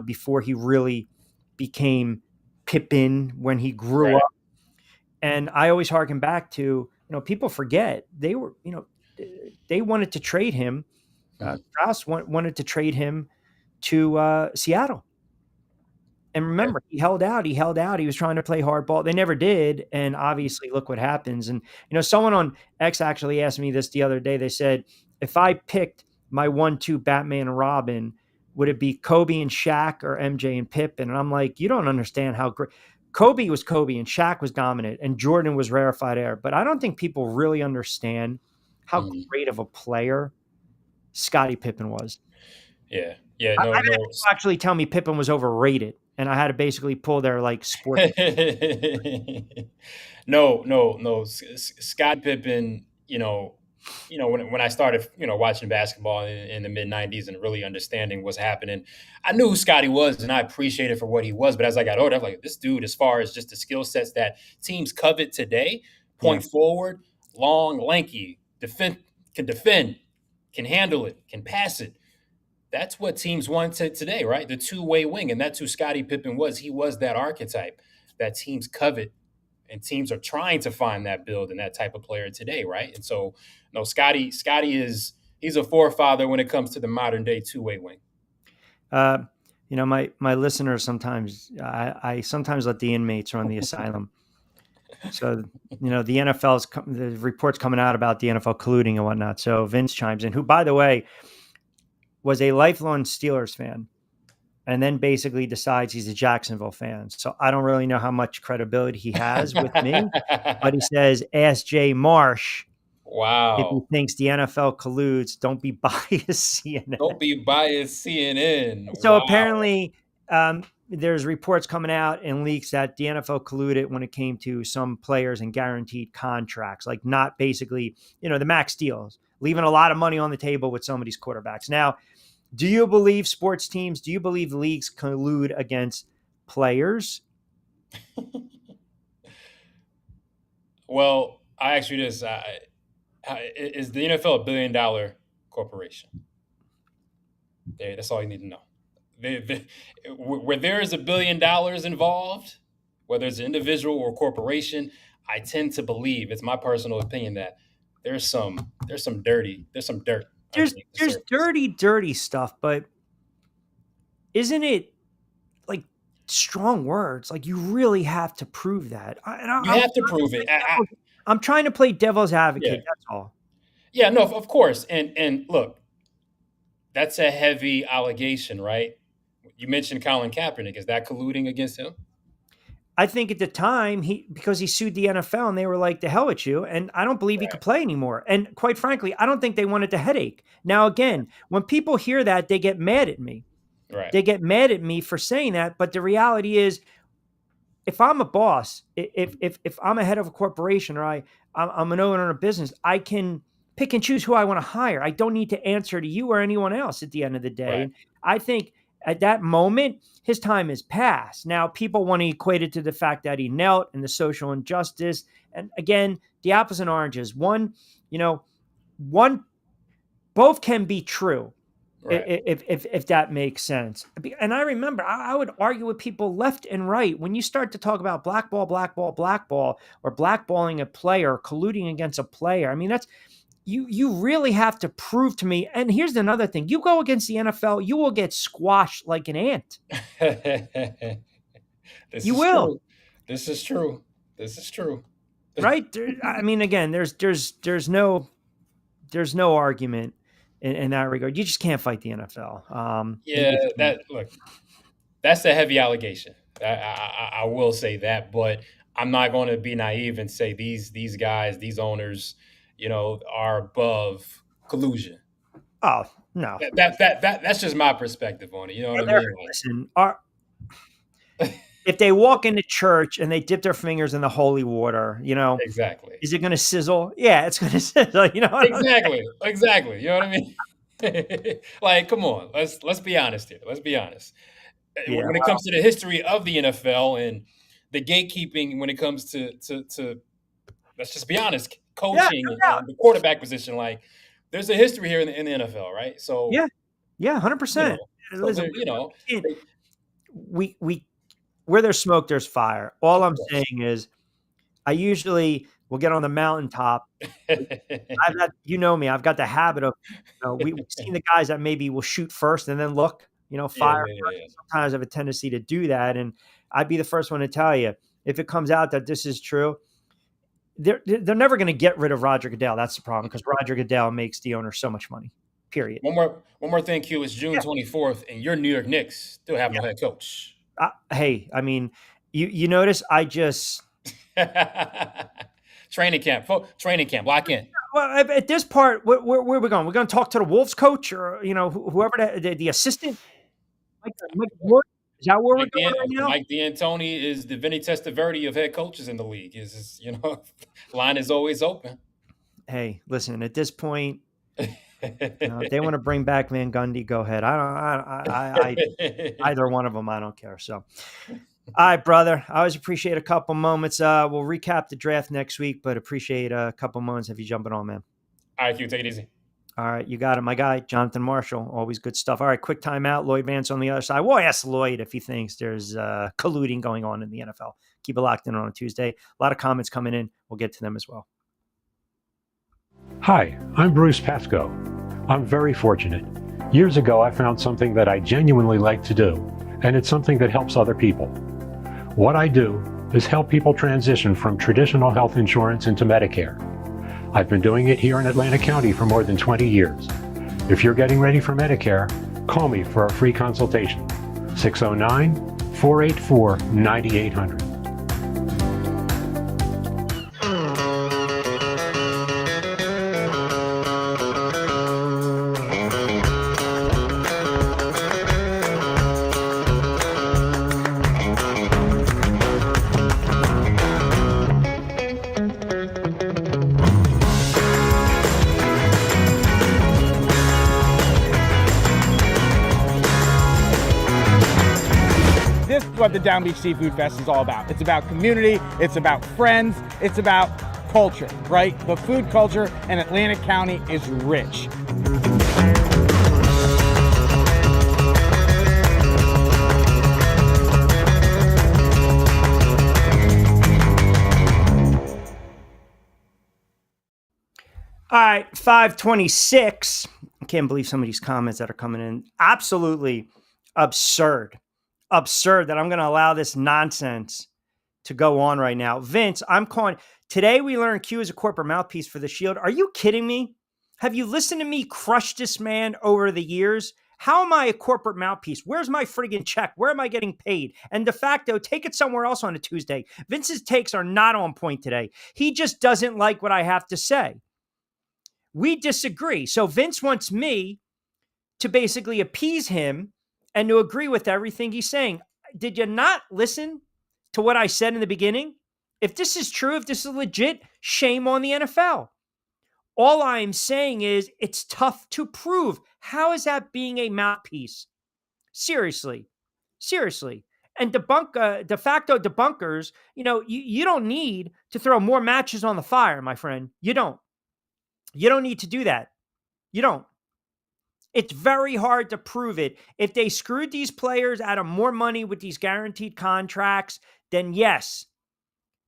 before he really became Pippen when he grew up. And I always harken back to, people forget they were, they wanted to trade him. Mhm. Strauss wanted to trade him to Seattle. And Okay. remember, he held out, he held out, he was trying to play hardball. They never did, and obviously, look what happens. And, someone on X actually asked me this the other day. They said, "If I picked my 1-2 Batman and Robin, would it be Kobe and Shaq or MJ and Pippen?" And I'm like, "You don't understand how great Kobe was Kobe and Shaq was dominant and Jordan was rarefied air." But I don't think people really understand how Mhm. great of a player Scottie Pippen was. Yeah. Yeah. I've No. had No. people actually tell me Pippen was overrated, and I had to basically pull their, like, sports. No, no, no. Scott Pippen, when I started, watching basketball in the mid '90s and really understanding what's happening, I knew who Scotty was and I appreciated for what he was. But as I got older, I'm like, this dude, as far as just the skill sets that teams covet today, Yeah. point forward, long, lanky, defend, can handle it, can pass it. That's what teams want today, right? The two-way wing, and that's who Scottie Pippen was. He was that archetype that teams covet, and teams are trying to find that build and that type of player today, right? And so, no, Scotty he's a forefather when it comes to the modern day two-way wing. Uh, my listeners sometimes, I sometimes let the inmates run the asylum. So, the the reports coming out about the NFL colluding and whatnot. So Vince chimes in, who, by the way, was a lifelong Steelers fan, and then basically decides he's a Jacksonville fan. So I don't really know how much credibility he has with me, but he says, "Ask Jay Marsh if he Wow. thinks the NFL colludes. Don't be biased, CNN." Don't be biased, CNN. So Wow. apparently, there's reports coming out and leaks that the NFL colluded when it came to some players and guaranteed contracts, like not basically, the max deals, leaving a lot of money on the table with some of these quarterbacks. Now, do you believe sports teams? Do you believe leagues collude against players? Well, I ask you this: is the NFL a $1 billion corporation? There, that's all you need to know. Where there is $1 billion involved, whether it's an individual or corporation, I tend to believe, it's my personal opinion, that there's some dirt There's underneath the there's surface. dirty stuff, but isn't it like strong words? Like you really have to prove that. You have to prove it. I'm trying to play devil's Yeah, advocate. That's all. yeah, no, of course. And look, that's a heavy allegation, right? You mentioned Colin Kaepernick. Is that colluding against him? I think at the time because he sued the NFL and they were like, "The hell with you," and I don't believe he could Right, play anymore. And quite frankly, I don't think they wanted the headache. Now, again, when people hear that, they get mad at me. right, They get mad at me for saying that, but the reality is, if I'm a boss, if I'm a head of a corporation or I'm an owner of a business, I can pick and choose who I want to hire. I don't need to answer to you or anyone else at the end of the day. right. And I think at that moment, his time is past. Now, people want to equate it to the fact that he knelt and the social injustice. And again, the apples and oranges. You know, one both can be true Right. if that makes sense. And I remember I would argue with people left and right when you start to talk about blackball, or blackballing a player, colluding against a player. I mean, that's you really have to prove to me. And here's another thing: you go against the NFL, you will get squashed like an ant. This You is will, true. This is true. This is true. right? I mean, again, there's no argument in that regard. You just can't fight the NFL. You Yeah, just can't. that's a heavy allegation. I will say that, but I'm not going to be naive and say these guys, these owners, are above collusion. Oh no, That's just my perspective on it. You know what I mean? listen. If they walk into church and they dip their fingers in the holy water, Exactly. is it going to sizzle? Yeah, it's going to sizzle. You know what I'm Exactly. Exactly. You know what I mean? Like, come on. Let's be honest here. Let's be honest. Yeah, When it comes to the history of the NFL and the gatekeeping, when it comes to let's just be honest, yeah, coaching no doubt. and the quarterback position, like there's a history here in the NFL, right? So Yeah, yeah, 100%. Listen, there, we can't. they, We where there's smoke, there's fire. All of I'm course, saying is, I usually We'll get on the mountaintop. I've got, you know me, I've got the habit of, we've seen the guys that maybe will shoot first and then look, Yeah, fire yeah, first. yeah. Sometimes I have a tendency to do that. And I'd be the first one to tell you, if it comes out that this is true, they're never going to get rid of Roger Goodell. That's the problem, because Roger Goodell makes the owner so much money, period. One more thing, Q. It's June Yeah. 24th, and your New York Knicks still have no head coach. Hey, I mean, you notice I just Training camp, lock in. well, at this part, where are we going? We're going to talk to the Wolves coach, or whoever the assistant, Mike Ward? Is that where we're going right now? Mike D'Antoni is the Vinny Testaverde of head coaches in the league. Line is always open. Hey, listen, at this point, if they want to bring back Van Gundy, go ahead. I either one of them, I don't care. So, all right, brother. I always appreciate a couple moments. We'll recap the draft next week, but appreciate a couple moments of you jumping on, man. All right, Q, take it easy. All right, you got it, my guy, Jonathan Marshall. Always good stuff. All right, quick timeout. Lloyd Vance on the other side. We'll ask Lloyd if he thinks there's colluding going on in the NFL. Keep it locked in on a Tuesday. A lot of comments coming in. We'll get to them as well. Hi, I'm Bruce Pascoe. I'm very fortunate. Years ago, I found something that I genuinely like to do, and it's something that helps other people. What I do is help people transition from traditional health insurance into Medicare. I've been doing it here in Atlantic County for more than 20 years. If you're getting ready for Medicare, call me for a free consultation. 609-484-9800. This is what the Down Beach Seafood Fest is all about. It's about community, it's about friends, it's about culture, right? The food culture in Atlantic County is rich. All right, 526. I can't believe some of these comments that are coming in. Absolutely absurd. Absurd that I'm going to allow this nonsense to go on right now. Vince, I'm calling. Today we learned Q is a corporate mouthpiece for the Shield. Are you kidding me? Have you listened to me crush this man over the years? How am I a corporate mouthpiece? Where's my friggin' check? Where am I getting paid? And de facto, take it somewhere else on a Tuesday. Vince's takes are not on point today. He just doesn't like what I have to say. We disagree. So Vince wants me to basically appease him and to agree with everything he's saying. Did you not listen to what I said in the beginning? If this is true, if this is legit, shame on the NFL. All I'm saying is it's tough to prove. How is that being a mouthpiece? Seriously. And de facto debunkers, you don't need to throw more matches on the fire, my friend. You don't need to do that. You don't. It's very hard to prove it. If they screwed these players out of more money with these guaranteed contracts, then yes,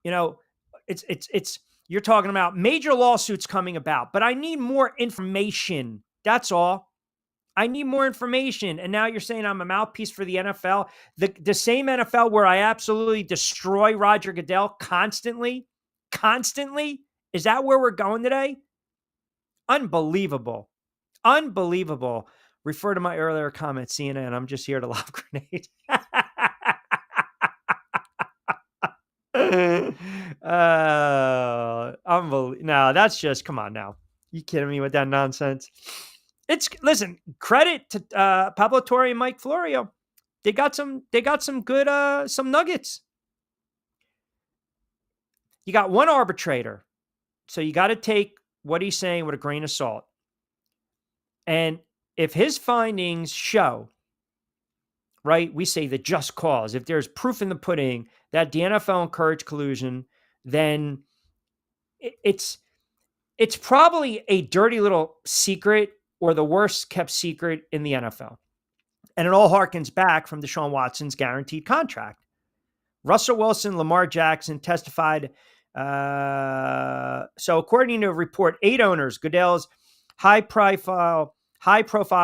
it's you're talking about major lawsuits coming about. But I need more information. That's all. I need more information. And now you're saying I'm a mouthpiece for the NFL, the same NFL where I absolutely destroy Roger Goodell constantly. Is that where we're going today? Unbelievable. Refer to my earlier comment, CNN. I'm just here to lob grenades. Unbelievable. No, that's just, come on now. You kidding me with that nonsense? Listen, credit to Pablo Torre and Mike Florio. They got some good, some nuggets. You got one arbitrator. So you got to take what he's saying with a grain of salt. And if his findings show, right, we say the just cause, if there's proof in the pudding that the NFL encouraged collusion, then it's probably a dirty little secret or the worst kept secret in the NFL. And it all harkens back from Deshaun Watson's guaranteed contract. Russell Wilson, Lamar Jackson testified So according to a report, 8 owners, Goodell's high-profile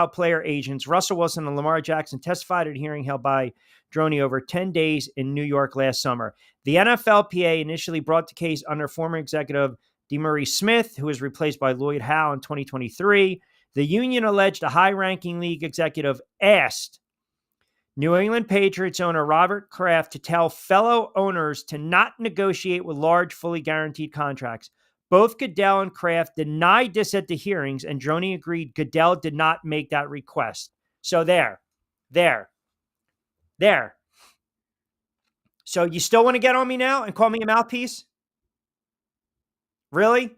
player agents, Russell Wilson and Lamar Jackson, testified at a hearing held by Droney over 10 days in New York last summer. The NFLPA initially brought the case under former executive DeMaurice Smith, who was replaced by Lloyd Howe in 2023. The union alleged a high-ranking league executive asked New England Patriots owner Robert Kraft to tell fellow owners to not negotiate with large, fully guaranteed contracts. Both Goodell and Kraft denied this at the hearings, and Droney agreed Goodell did not make that request. So there. So you still want to get on me now and call me a mouthpiece? Really?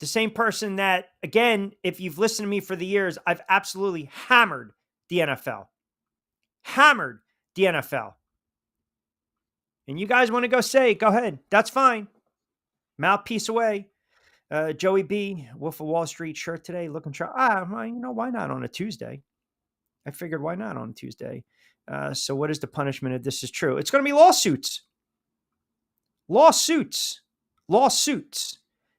The same person that, again, if you've listened to me for the years, I've absolutely hammered the NFL. Hammered the NFL. And you guys want to go say, go ahead. That's fine. Mouthpiece away. Joey B, Wolf of Wall Street shirt today, looking sharp. Why not on a Tuesday? I figured, why not on a Tuesday? So what is the punishment if this is true? It's going to be lawsuits. Lawsuits.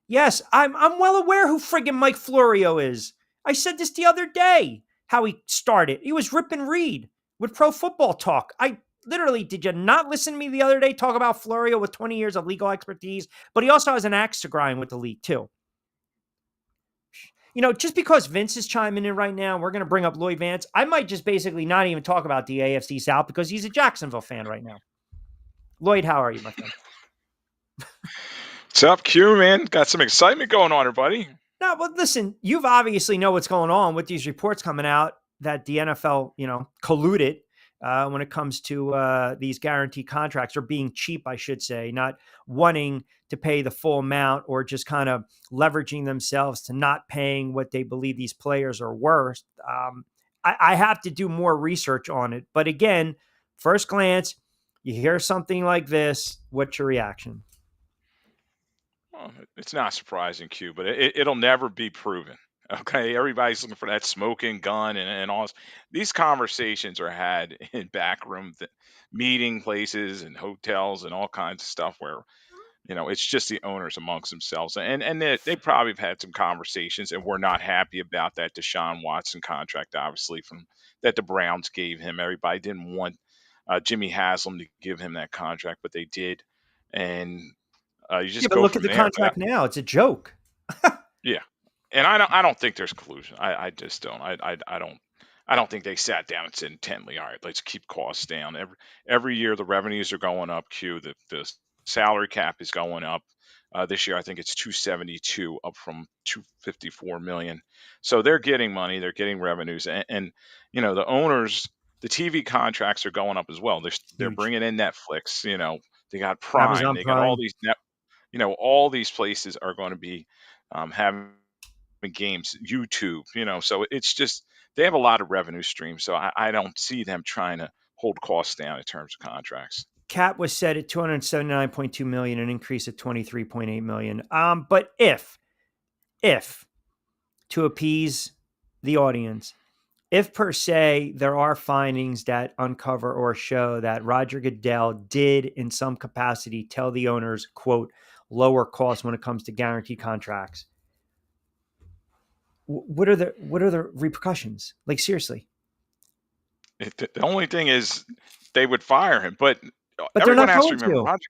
Yes, I'm well aware who friggin' Mike Florio is. I said this the other day, how he started. He was Rip and Read with Pro Football Talk. I literally, did you not listen to me the other day talk about Florio with 20 years of legal expertise? But he also has an axe to grind with the league too. Just because Vince is chiming in right now, we're going to bring up Lloyd Vance. I might just basically not even talk about the AFC South because he's a Jacksonville fan right now. Lloyd, how are you, my friend? What's up, Q, man? Got some excitement going on here, buddy. No, but listen, you've obviously know what's going on with these reports coming out that the NFL, colluded when it comes to these guaranteed contracts, or being cheap, I should say, not wanting to pay the full amount, or just kind of leveraging themselves to not paying what they believe these players are worth. I have to do more research on it. But again, first glance, you hear something like this, what's your reaction? Well, it's not surprising, Q, but it'll never be proven. Okay, everybody's looking for that smoking gun and all this. These conversations are had in backroom meeting places and hotels and all kinds of stuff where it's just the owners amongst themselves, and they probably have had some conversations, and we're not happy about that Deshaun Watson contract, obviously, from that the Browns gave him. Everybody didn't want Jimmy Haslam to give him that contract, but they did, and you just but go look from at the there. contract now; it's a joke. Yeah, and I don't think there's collusion. I just don't. I don't think they sat down and said intently, all right, let's keep costs down. Every year the revenues are going up. Q, the salary cap is going up. This year I think it's 272, up from 254 million. So they're getting money, they're getting revenues, and the owners, the TV contracts are going up as well. They're Huge. bringing in Netflix. They got Prime, Amazon they got Prime. all these all these places are going to be having games, YouTube. So it's just, they have a lot of revenue streams. So I don't see them trying to hold costs down in terms of contracts. Cap was set at 279.2 million, an increase of 23.8 million. But if to appease the audience, if per se there are findings that uncover or show that Roger Goodell did in some capacity tell the owners, quote, lower costs when it comes to guaranteed contracts, what are the repercussions? Like, seriously. The only thing is they would fire him, but But they're everyone not has to going remember to. Roger.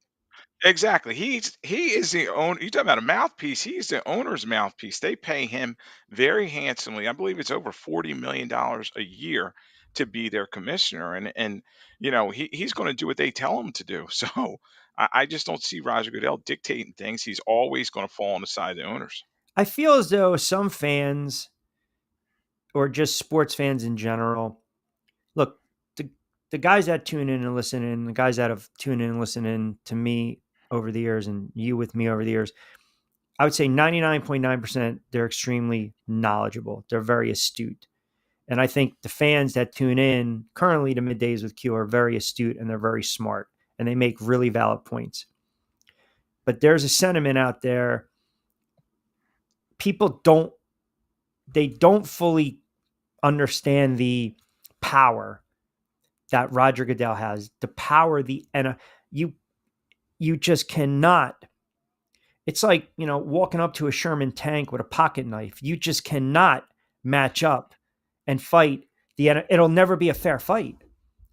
Exactly. He is the owner. You talk about a mouthpiece. He's the owner's mouthpiece. They pay him very handsomely. I believe it's over $40 million a year to be their commissioner, and he's going to do what they tell him to do. So I just don't see Roger Goodell dictating things. He's always going to fall on the side of the owners. I feel as though some fans, or just sports fans in general, look, the guys that tune in and listen in, the guys that have tuned in and listened in to me over the years, and you with me over the years, I would say 99.9%, they're extremely knowledgeable. They're very astute. And I think the fans that tune in currently to Middays with Q are very astute, and they're very smart, and they make really valid points. But there's a sentiment out there. People don't fully understand the power that Roger Goodell has, the power, you just cannot. It's like, walking up to a Sherman tank with a pocket knife. You just cannot match up and fight it'll never be a fair fight.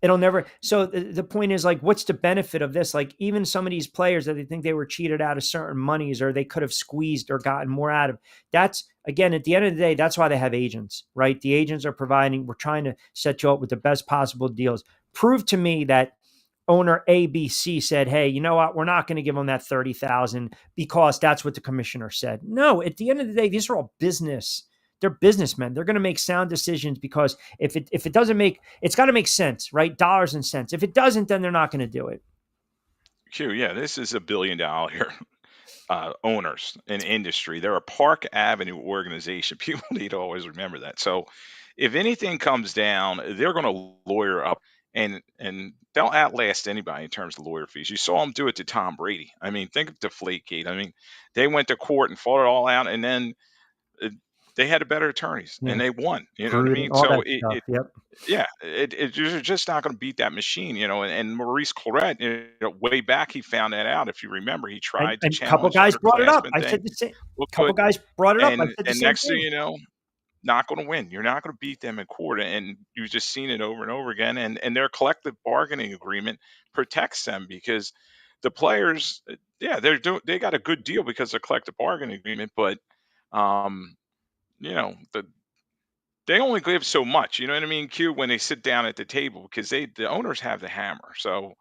It'll never. So the point is, like, what's the benefit of this? Like, even some of these players that they think they were cheated out of certain monies, or they could have squeezed or gotten more out of. That's, again, at the end of the day, that's why they have agents, right? The agents are providing. We're trying to set you up with the best possible deals. Prove to me that owner ABC said, "Hey, you know what? We're not going to give them that 30,000 because that's what the commissioner said." No, at the end of the day, these are all business. They're businessmen. They're going to make sound decisions, because if it doesn't make, it's got to make sense, right? Dollars and cents. If it doesn't, then they're not going to do it. Q, yeah, this is $1 billion owners in industry. They're a Park Avenue organization. People need to always remember that. So if anything comes down, they're going to lawyer up, and they'll outlast anybody in terms of lawyer fees. You saw them do it to Tom Brady. I mean, think of Deflategate. I mean, they went to court and fought it all out, and then they had a better attorneys Yeah. and they won. You know what I Prudent, mean? all So that stuff. Yep. yeah, you're just not going to beat that machine, and Maurice Claret, way back, he found that out. If you remember, he tried to And a couple challenge guys brought it up. underclassmen I thing. said the same. Well, Couple couldn't. guys brought it up. I And said the and same next thing thing. you know, not going to win. You're not going to beat them in court, and you've just seen it over and over again. And their collective bargaining agreement protects them, because the players, yeah, they got a good deal because of the collective bargaining agreement, but um, they only give so much, you know what I mean, Q, when they sit down at the table, because the owners have the hammer. So,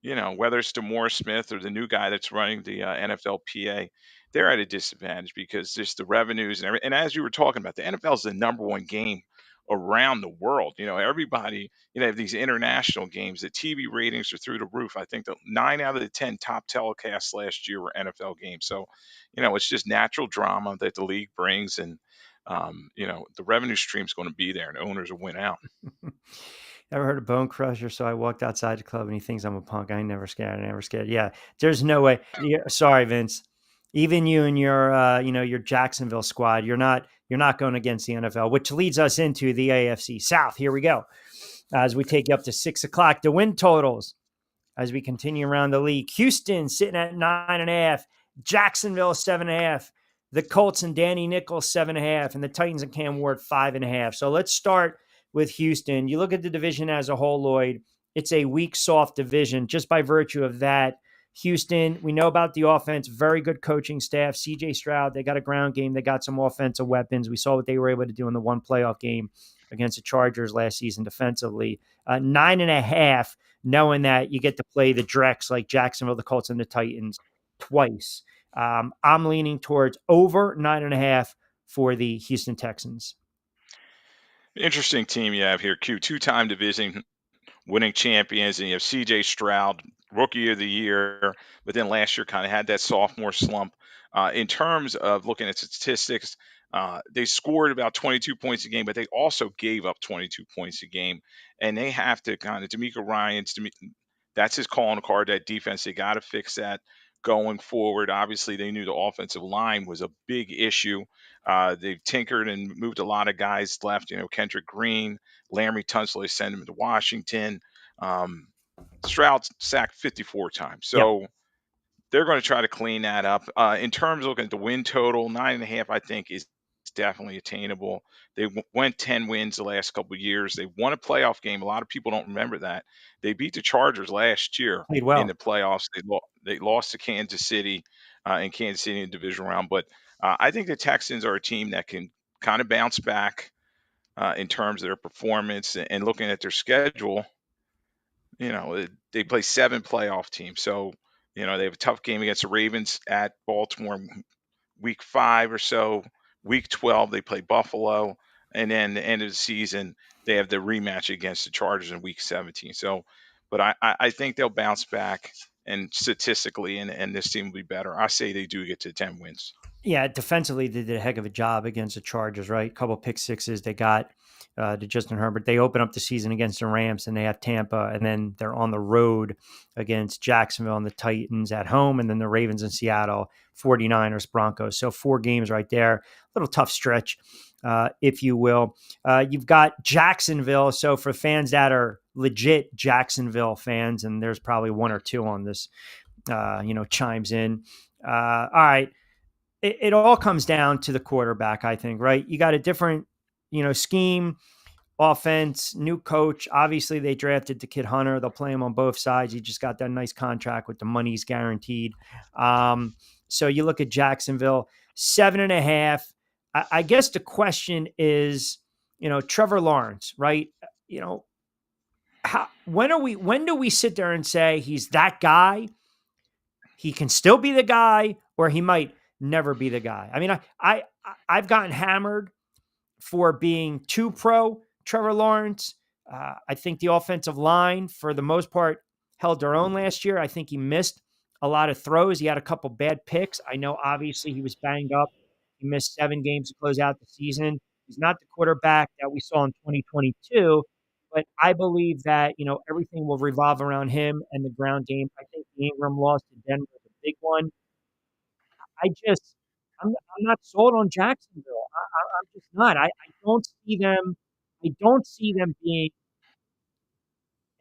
whether it's DeMaurice Smith or the new guy that's running the NFLPA, they're at a disadvantage because just the revenues and everything. And as you were talking about, the NFL is the number one game around the world. Everybody, have these international games. The TV ratings are through the roof. I think that 9 out of the 10 top telecasts last year were NFL games. So, it's just natural drama that the league brings, and the revenue stream's going to be there, and owners will win out. Ever heard of Bone Crusher? So I walked outside the club and he thinks I'm a punk. I ain't never scared. I never scared. Yeah, there's no way. Yeah, sorry, Vince. Even you and your Jacksonville squad, you're not going against the NFL, which leads us into the AFC South. Here we go. As we take you up to 6 o'clock, the win totals as we continue around the league. Houston sitting at 9.5, Jacksonville 7.5, the Colts and Danny Nichols 7.5, and the Titans and Cam Ward 5.5. So let's start with Houston. You look at the division as a whole, Lloyd. It's a weak, soft division just by virtue of that. Houston, we know about the offense, very good coaching staff. CJ Stroud, they got a ground game. They got some offensive weapons. We saw what they were able to do in the one playoff game against the Chargers last season defensively. 9.5, knowing that you get to play the Drex like Jacksonville, the Colts, and the Titans twice. I'm leaning towards over 9.5 for the Houston Texans. Interesting team you have here, Q. Two-time division winning champions, and you have CJ Stroud, rookie of the year, but then last year kind of had that sophomore slump. In terms of looking at statistics, they scored about 22 points a game, but they also gave up 22 points a game. And they have to kind of, D'Amico Ryans, that's his calling card, that defense. They got to fix that going forward. Obviously, they knew the offensive line was a big issue. They've tinkered and moved a lot of guys left, Kendrick Green, Larry Tunsil, they sent him to Washington. Stroud sacked 54 times. So they're going to try to clean that up. In terms of looking at the win total, 9.5, I think, is definitely attainable. They went 10 wins the last couple of years. They won a playoff game. A lot of people don't remember that. They beat the Chargers last year Played well in the playoffs. They lost to Kansas City in Kansas City in the division round. But I think the Texans are a team that can kind of bounce back in terms of their performance, and looking at their schedule. They play 7 playoff teams. So, they have a tough game against the Ravens at Baltimore week 5 or so. Week 12, they play Buffalo. And then the end of the season, they have the rematch against the Chargers in week 17. So, but I think they'll bounce back, and statistically, and this team will be better. I say they do get to 10 wins. Yeah, defensively, they did a heck of a job against the Chargers, right? A couple pick sixes they got to Justin Herbert. They open up the season against the Rams, and they have Tampa, and then they're on the road against Jacksonville and the Titans at home, and then the Ravens in Seattle, 49ers, Broncos. So 4 games right there. A little tough stretch, if you will. You've got Jacksonville. So for fans that are legit Jacksonville fans, and there's probably one or two on this, chimes in. All right. It all comes down to the quarterback, I think, right? You got a different, scheme, offense, new coach. Obviously, they drafted the kid Hunter. They'll play him on both sides. He just got that nice contract with the money's guaranteed. So you look at Jacksonville, 7.5. I guess the question is, Trevor Lawrence, right? When do we sit there and say he's that guy? He can still be the guy, or he might never be the guy. I mean, I've gotten hammered for being too pro Trevor Lawrence. I think the offensive line, for the most part, held their own last year. I think he missed a lot of throws. He had a couple bad picks. I know, obviously, he was banged up. He missed 7 games to close out the season. He's not the quarterback that we saw in 2022, but I believe that, everything will revolve around him and the ground game. I think the Ingram loss to Denver was a big one. I just, I'm not sold on Jacksonville. I'm just not. I don't see them. I don't see them being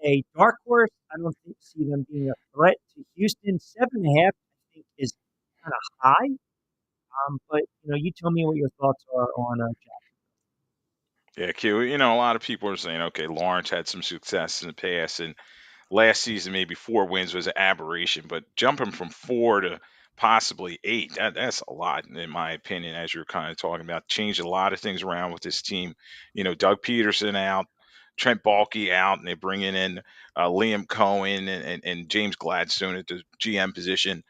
a dark horse. I don't see them being a threat to Houston. 7.5, I think, is kind of high. But you tell me what your thoughts are on Yeah, Q. A lot of people are saying, okay, Lawrence had some success in the past, and last season maybe 4 wins was an aberration, but jumping from 4 to possibly 8, that's a lot in my opinion. As you're kind of talking about, changed a lot of things around with this team. Doug Peterson out, Trent Baalke out, and they're bringing in Liam Cohen and James Gladstone at the GM position,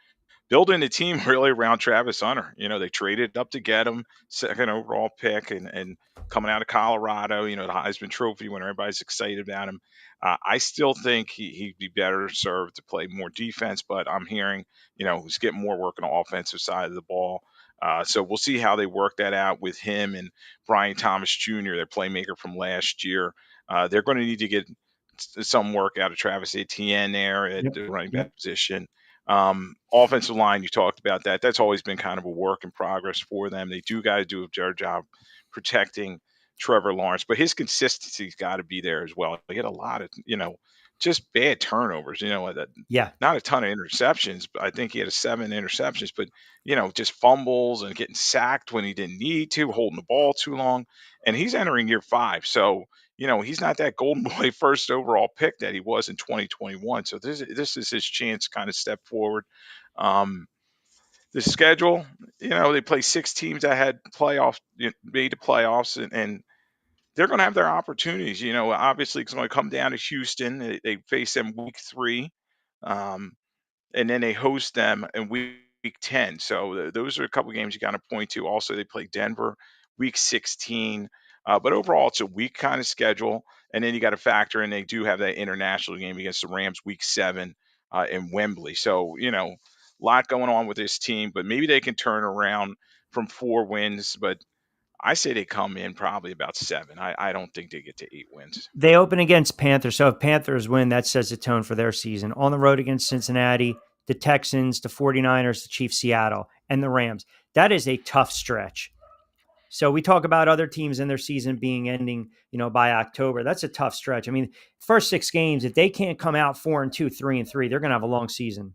building a team really around Travis Hunter. They traded up to get him, second overall pick, and coming out of Colorado, the Heisman Trophy when everybody's excited about him. I still think he'd be better served to play more defense, but I'm hearing, he's getting more work on the offensive side of the ball. So we'll see how they work that out with him and Brian Thomas Jr., their playmaker from last year. They're going to need to get some work out of Travis Etienne there at Yep. the running Yep. back position. Offensive line, you talked about that. That's always been kind of a work in progress for them. They do got to do a better job protecting Trevor Lawrence, but his consistency's got to be there as well. He had a lot of, just bad turnovers, Yeah. not a ton of interceptions, but I think he had 7 interceptions, but, just fumbles and getting sacked when he didn't need to, holding the ball too long. And he's entering year 5. So, he's not that golden boy first overall pick that he was in 2021. So this is his chance to kind of step forward. Um, the schedule, they play 6 teams that had playoffs, made the playoffs, and they're going to have their opportunities. Obviously it's going to come down to Houston. They face them week 3. Um, and then they host them in week 10. So those are a couple games you got to point to. Also, they play Denver week 16. But overall, it's a week kind of schedule. And then you got to factor in they do have that international game against the Rams week 7 in Wembley. So, a lot going on with this team, but maybe they can turn around from 4 wins. But I say they come in probably about 7. I don't think they get to 8 wins. They open against Panthers. So if Panthers win, that sets the tone for their season. On the road against Cincinnati, the Texans, the 49ers, the Chiefs, Seattle, and the Rams. That is a tough stretch. So we talk about other teams in their season being ending, by October. That's a tough stretch. I mean, first 6 games, if they can't come out 4-2, 3-3, they're going to have a long season.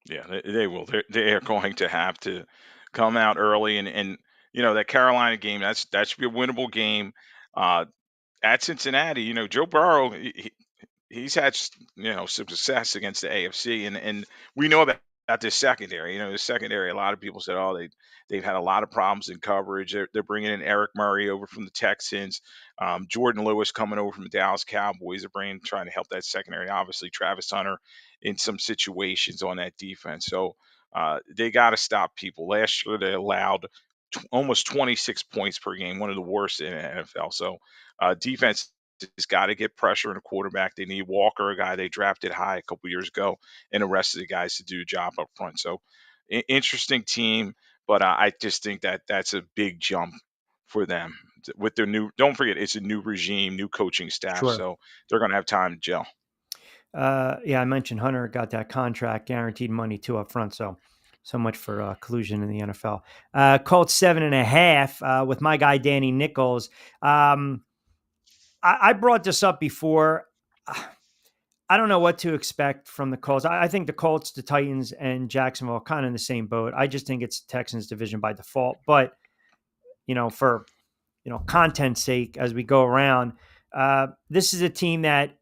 Yeah, they will. They are going to have to come out early, and that Carolina game, that should be a winnable game. At Cincinnati, Joe Burrow, he's had some success against the AFC, and we know about this secondary. The secondary. A lot of people said, oh, they've had a lot of problems in coverage. They're bringing in Eric Murray over from the Texans, Jordan Lewis coming over from the Dallas Cowboys. They're trying to help that secondary. Obviously, Travis Hunter in some situations on that defense. So they got to stop people. Last year they allowed almost 26 points per game, one of the worst in the NFL. So defense has got to get pressure on a quarterback. They need Walker, a guy they drafted high a couple years ago, and the rest of the guys to do the job up front. So interesting team, but I just think that that's a big jump for them with their new. Don't forget, it's a new regime, new coaching staff, Sure. so they're going to have time to gel. Yeah, I mentioned Hunter got that contract, guaranteed money too up front. So much for collusion in the NFL. Colts 7.5 with my guy Danny Nichols. I brought this up before. I don't know what to expect from the Colts. I think the Colts, the Titans, and Jacksonville are kind of in the same boat. I just think it's Texans division by default. But for content's sake, as we go around, this is a team that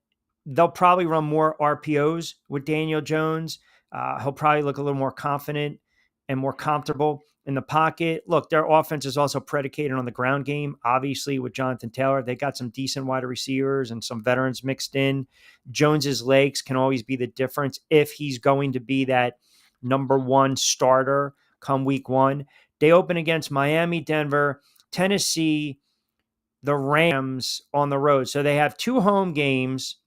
they'll probably run more RPOs with Daniel Jones. He'll probably look a little more confident and more comfortable in the pocket. Look, their offense is also predicated on the ground game. Obviously, with Jonathan Taylor, they got some decent wide receivers and some veterans mixed in. Jones's legs can always be the difference if he's going to be that number one starter come week one. They open against Miami, Denver, Tennessee, the Rams on the road. So they have 2 home games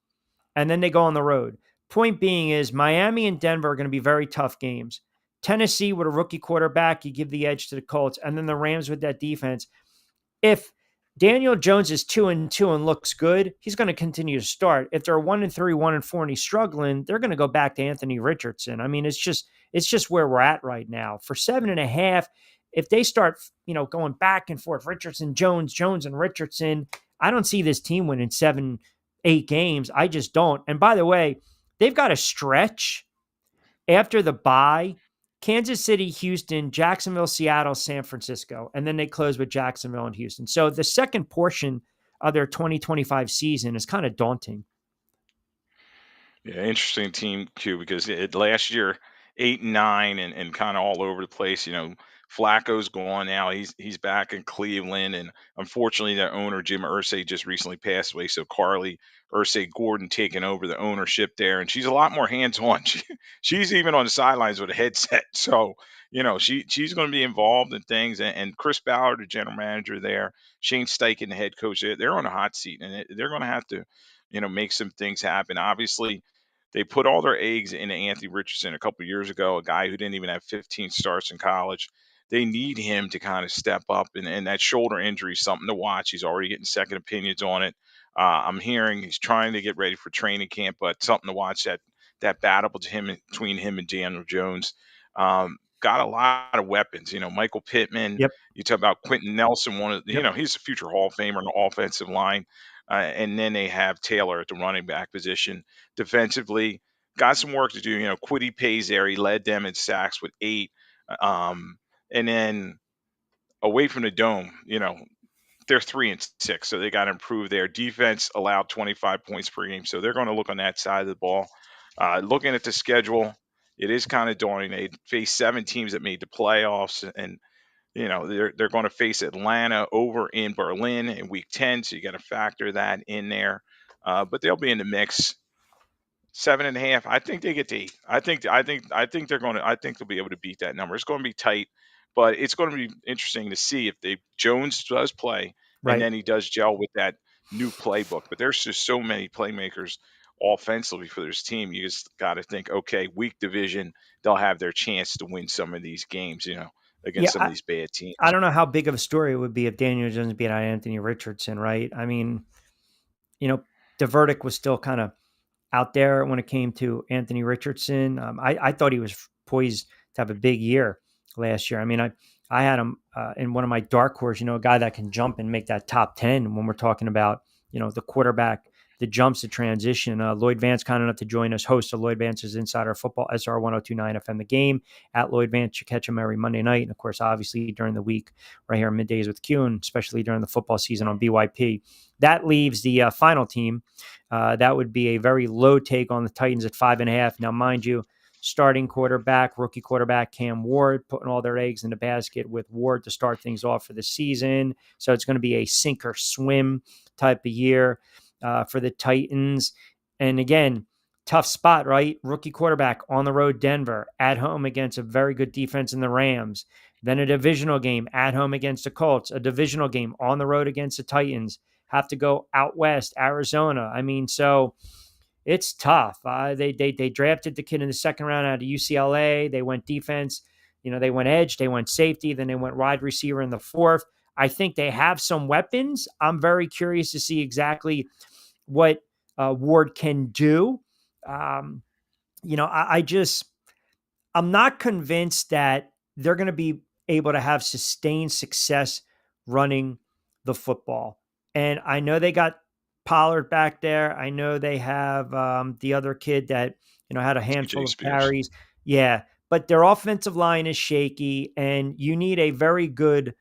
and then they go on the road. Point being is Miami and Denver are going to be very tough games. Tennessee with a rookie quarterback, you give the edge to the Colts, and then the Rams with that defense. If Daniel Jones is 2-2 and looks good, he's going to continue to start. If they're 1-3, 1-4, and he's struggling, they're going to go back to Anthony Richardson. I mean, it's just where we're at right now. For 7.5, if they start, going back and forth, Richardson, Jones, and Richardson, I don't see this team winning 7-8 games. I just don't. And by the way, they've got a stretch after the bye: Kansas City, Houston, Jacksonville, Seattle, San Francisco, and then they close with Jacksonville and Houston. So the second portion of their 2025 season is kind of daunting. Yeah, interesting team, Q, because last year 8 and 9 and kind of all over the place. Flacco's gone now. He's back in Cleveland, and unfortunately, their owner Jim Irsay just recently passed away. So Carly Irsay Gordon taking over the ownership there, and she's a lot more hands on. She's even on the sidelines with a headset. So she's going to be involved in things. And Chris Ballard, the general manager there, Shane Steichen, the head coach, they're on a hot seat, and they're going to have to make some things happen. Obviously, they put all their eggs into Anthony Richardson a couple years ago, a guy who didn't even have 15 starts in college. They need him to kind of step up, and that shoulder injury is something to watch. He's already getting second opinions on it. I'm hearing he's trying to get ready for training camp, but something to watch, that battle between him and Daniel Jones. Got a lot of weapons. Michael Pittman. Yep. You talk about Quentin Nelson. He's a future Hall of Famer on the offensive line. And then they have Taylor at the running back position. Defensively, got some work to do. Kwity Paye there. He led them in sacks with 8. And then away from the dome, they're 3-6, so they got to improve. Their defense allowed 25 points per game, so they're going to look on that side of the ball. Looking at the schedule, it is kind of daunting. They faced 7 teams that made the playoffs, and they're going to face Atlanta over in Berlin in week 10, so you got to factor that in there. But they'll be in the mix. 7.5. I think they get to 8. I think they're going to. I think they'll be able to beat that number. It's going to be tight, but it's going to be interesting to see if Jones does play, Right. and then he does gel with that new playbook. But there's just so many playmakers offensively for this team. You just got to think, okay, weak division, they'll have their chance to win some of these games. Against some of these bad teams. I don't know how big of a story it would be if Daniel Jones beat out Anthony Richardson, right? I mean, the verdict was still kind of out there when it came to Anthony Richardson. I thought he was poised to have a big year last year. I mean, I had him in one of my dark horse, a guy that can jump and make that top 10 when we're talking about, the quarterback, the jumps, the transition. Lloyd Vance, kind enough to join us, host of Lloyd Vance's Insider Football, SR 1029 FM The Game. At Lloyd Vance, you catch him every Monday night. And of course, obviously during the week, right here on Middays with Q, and especially during the football season on BYP. That leaves the final team. That would be a very low take on the Titans at 5.5. Now, mind you, starting quarterback, rookie quarterback Cam Ward, putting all their eggs in the basket with Ward to start things off for the season. So it's going to be a sink or swim type of year for the Titans. And again, tough spot, right? Rookie quarterback on the road, Denver, at home against a very good defense in the Rams. Then a divisional game at home against the Colts, a divisional game on the road against the Titans. Have to go out west, Arizona. I mean, so it's tough. They drafted the kid in the second round out of UCLA. They went defense. They went edge. They went safety. Then they went wide receiver in the 4th. I think they have some weapons. I'm very curious to see exactly what Ward can do. I'm not convinced that they're going to be able to have sustained success running the football. And I know they got Pollard back there. I know they have the other kid that had a CJ handful of Spears. carries. Yeah, but their offensive line is shaky, and you need a very good,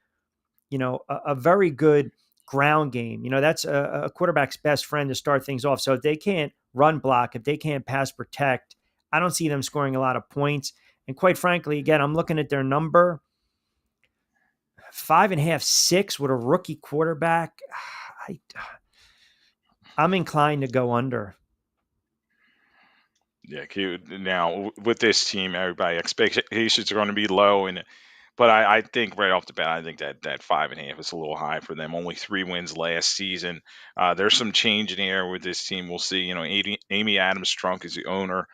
a very good ground game. That's a quarterback's best friend to start things off. So if they can't run block, if they can't pass protect, I don't see them scoring a lot of points. And quite frankly, again, I'm looking at their number 5.5, 6 with a rookie quarterback. I, I'm inclined to go under. Yeah, now with this team, everybody expectations are going to be low, but I think right off the bat, I think that 5.5 is a little high for them. Only 3 wins last season. There's some change in the air with this team. We'll see. Amy Adams Strunk is the owner.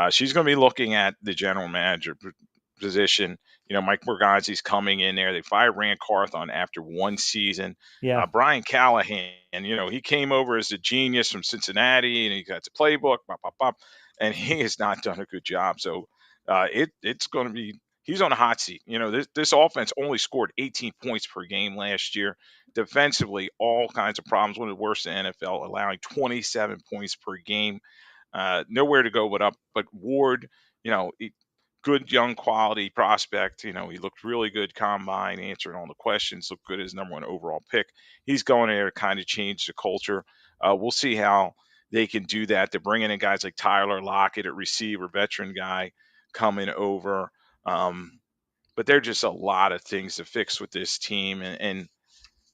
She's going to be looking at the general manager position. Mike Morganzi's coming in there. They fired Rand Carthon after 1 season. Yeah. Brian Callahan, he came over as a genius from Cincinnati, and he got the playbook. Bop, bop, bop, and he has not done a good job. So it's going to be he's on a hot seat. This offense only scored 18 points per game last year. Defensively, all kinds of problems. One of the worst in the NFL, allowing 27 points per game. Nowhere to go but up. But Ward, good young quality prospect. He looked really good combine, answering all the questions, looked good as number 1 overall pick. He's going there to kind of change the culture. We'll see how they can do that. They're bringing in guys like Tyler Lockett at receiver, veteran guy coming over. But there are just a lot of things to fix with this team. And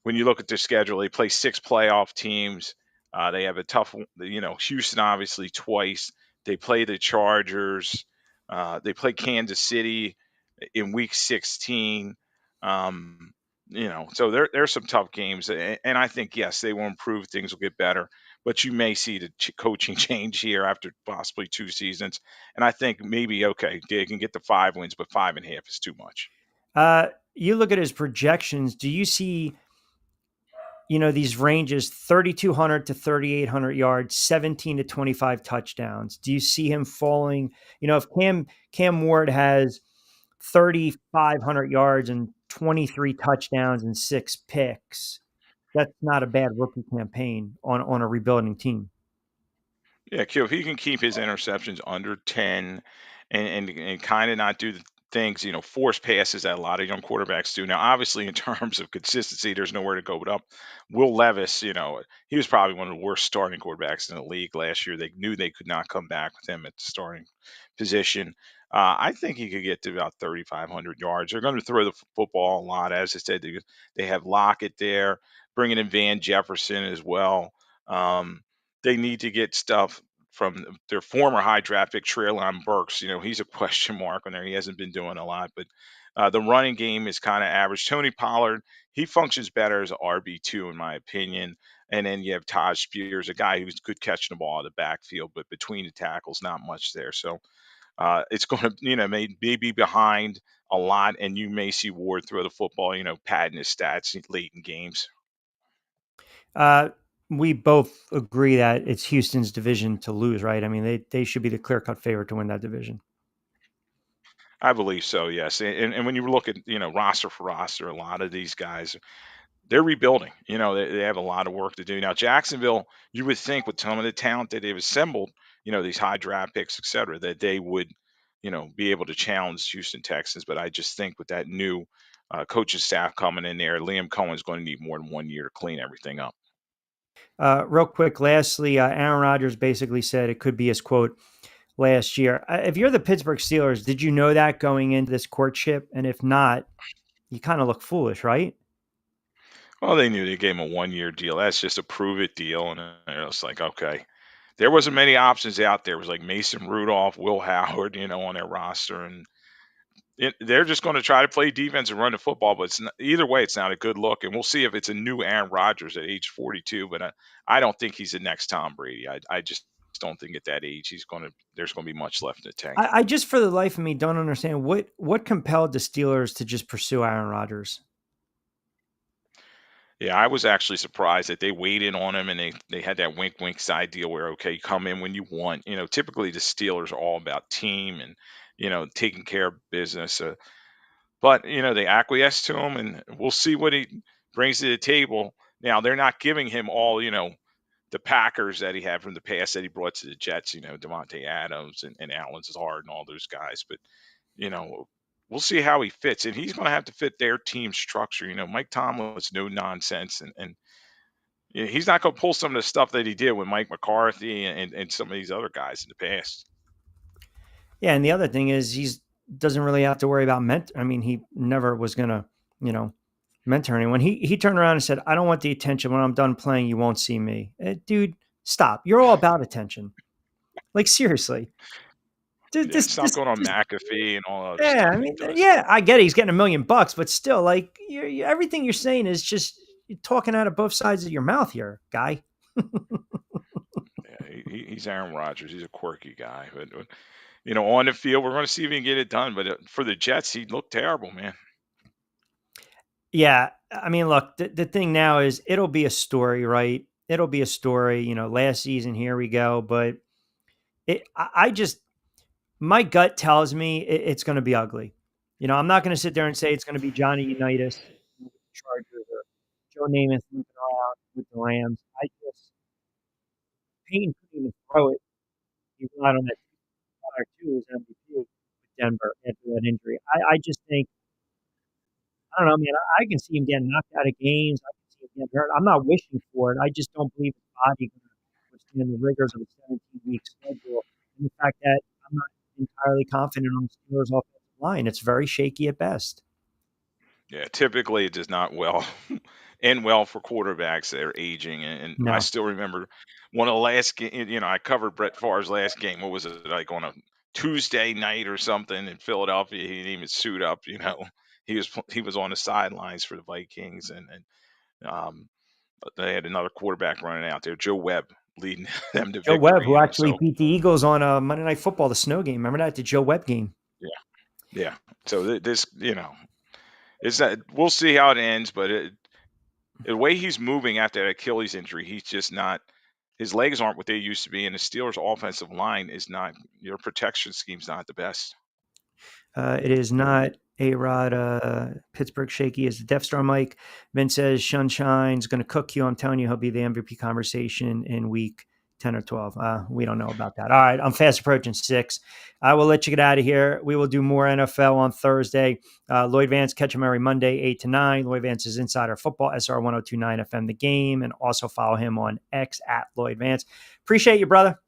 when you look at their schedule, they play 6 playoff teams. They have a tough, Houston obviously twice. They play the Chargers. They play Kansas City in Week 16. Um, so there's some tough games, and I think yes, they will improve. Things will get better, but you may see the coaching change here after possibly 2 seasons. And I think maybe okay, they can get the 5 wins, but 5.5 is too much. You look at his projections. Do you see, these ranges 3,200 to 3,800 yards, 17 to 25 touchdowns? Do you see him falling? If Cam Ward has 3,500 yards and 23 touchdowns and 6 picks, that's not a bad rookie campaign on a rebuilding team. Yeah, Q, if he can keep his interceptions under 10 and kind of not do the things, force passes that a lot of young quarterbacks do. Now, obviously, in terms of consistency, there's nowhere to go but up. Will Levis, he was probably one of the worst starting quarterbacks in the league last year. They knew they could not come back with him at the starting position. I think he could get to about 3,500 yards. They're going to throw the football a lot. As I said, they have Lockett there, bringing in Van Jefferson as well. Um, they need to get stuff from their former high draft pick Treylon Burks. He's a question mark on there. He hasn't been doing a lot, but the running game is kind of average. Tony Pollard, he functions better as an RB2 in my opinion. And then you have Taj Spears, a guy who's good catching the ball out of the backfield, but between the tackles, not much there. So it's going to, may be behind a lot, and you may see Ward throw the football, padding his stats late in games. Uh, we both agree that it's Houston's division to lose, right? I mean, they should be the clear-cut favorite to win that division. I believe so, yes. And when you look at, roster for roster, a lot of these guys, they're rebuilding. They have a lot of work to do. Now, Jacksonville, you would think with some of the talent that they've assembled, these high draft picks, et cetera, that they would, be able to challenge Houston Texans. But I just think with that new coaching staff coming in there, Liam Cohen's going to need more than 1 year to clean everything up. Real quick, lastly, Aaron Rodgers basically said it could be his quote last year. If you're the Pittsburgh Steelers, did you know that going into this courtship? And if not, you kind of look foolish, right? Well, they knew they gave him a 1 year deal. That's just a prove it deal. And it was like, okay. There wasn't many options out there. It was like Mason Rudolph, Will Howard, on their roster. And they're just going to try to play defense and run the football. But either way, it's not a good look. And we'll see if it's a new Aaron Rodgers at age 42. But I don't think he's the next Tom Brady. I just don't think at that age there's going to be much left in the tank. I just, for the life of me, don't understand what compelled the Steelers to just pursue Aaron Rodgers. Yeah, I was actually surprised that they weighed in on him and they had that wink wink side deal where okay, you come in when you want. Typically the Steelers are all about team and taking care of business. But they acquiesced to him, and we'll see what he brings to the table. Now they're not giving him all the Packers that he had from the past that he brought to the Jets, Devontae Adams and Alan Lazard and all those guys. But, you know, we'll see how he fits. And he's going to have to fit their team structure. Mike Tomlin's no nonsense. And he's not going to pull some of the stuff that he did with Mike McCarthy and some of these other guys in the past. Yeah, and the other thing is doesn't really have to worry about I mean, he never was gonna, mentor anyone. He turned around and said, "I don't want the attention. When I'm done playing, you won't see me." Dude, stop! You're all about attention. Like seriously, Yeah, stop going on this McAfee and all that other yeah. I stuff that he mean, does. yeah, I get it. He's getting $1 million, but still, like, everything you're saying is just you're talking out of both sides of your mouth here, guy. Yeah, he's Aaron Rodgers. He's a quirky guy, but on the field, we're going to see if he can get it done. But for the Jets, he looked terrible, man. Yeah, I mean, look, the thing now is it'll be a story, right? It'll be a story. Last season, here we go, but I just my gut tells me it's going to be ugly. I'm not going to sit there and say it's going to be Johnny Unitas with the Chargers or Joe Namath moving around with the Rams. Payne couldn't even throw it. He relied on that or two as MVP with Denver after that injury. I just think, I don't know, man. I can see him getting knocked out of games. I can see him getting hurt. I'm not wishing for it. I just don't believe his body can withstand the rigors of a 17-week schedule. And the fact that I'm not entirely confident on the Steelers' offensive line. It's very shaky at best. Yeah, typically it does not end well for quarterbacks that are aging. And I No. still remember one of the last game. I covered Brett Favre's last game. What was it, like on a Tuesday night or something in Philadelphia? He didn't even suit up. He was on the sidelines for the Vikings, and but they had another quarterback running out there, Joe Webb, leading them to Joe Webb, victory. who actually So beat the Eagles on Monday Night Football, the snow game. Remember that? The Joe Webb game. yeah. So this, is that we'll see how it ends, but the way he's moving after that Achilles injury, he's just not. His legs aren't what they used to be, and the Steelers' offensive line is not. Your protection scheme's not the best. It is not A-Rod. Pittsburgh shaky as the Death Star Mike. Vince says Sunshine's going to cook you. I'm telling you, he'll be the MVP conversation in week 10 or 12. We don't know about that. All right, I'm fast approaching 6. I will let you get out of here. We will do more NFL on Thursday. Lloyd Vance, catch him every Monday, 8 to 9. Lloyd Vance is Insider Football, SR 1029 FM The Game, and also follow him on X at Lloyd Vance. Appreciate you, brother.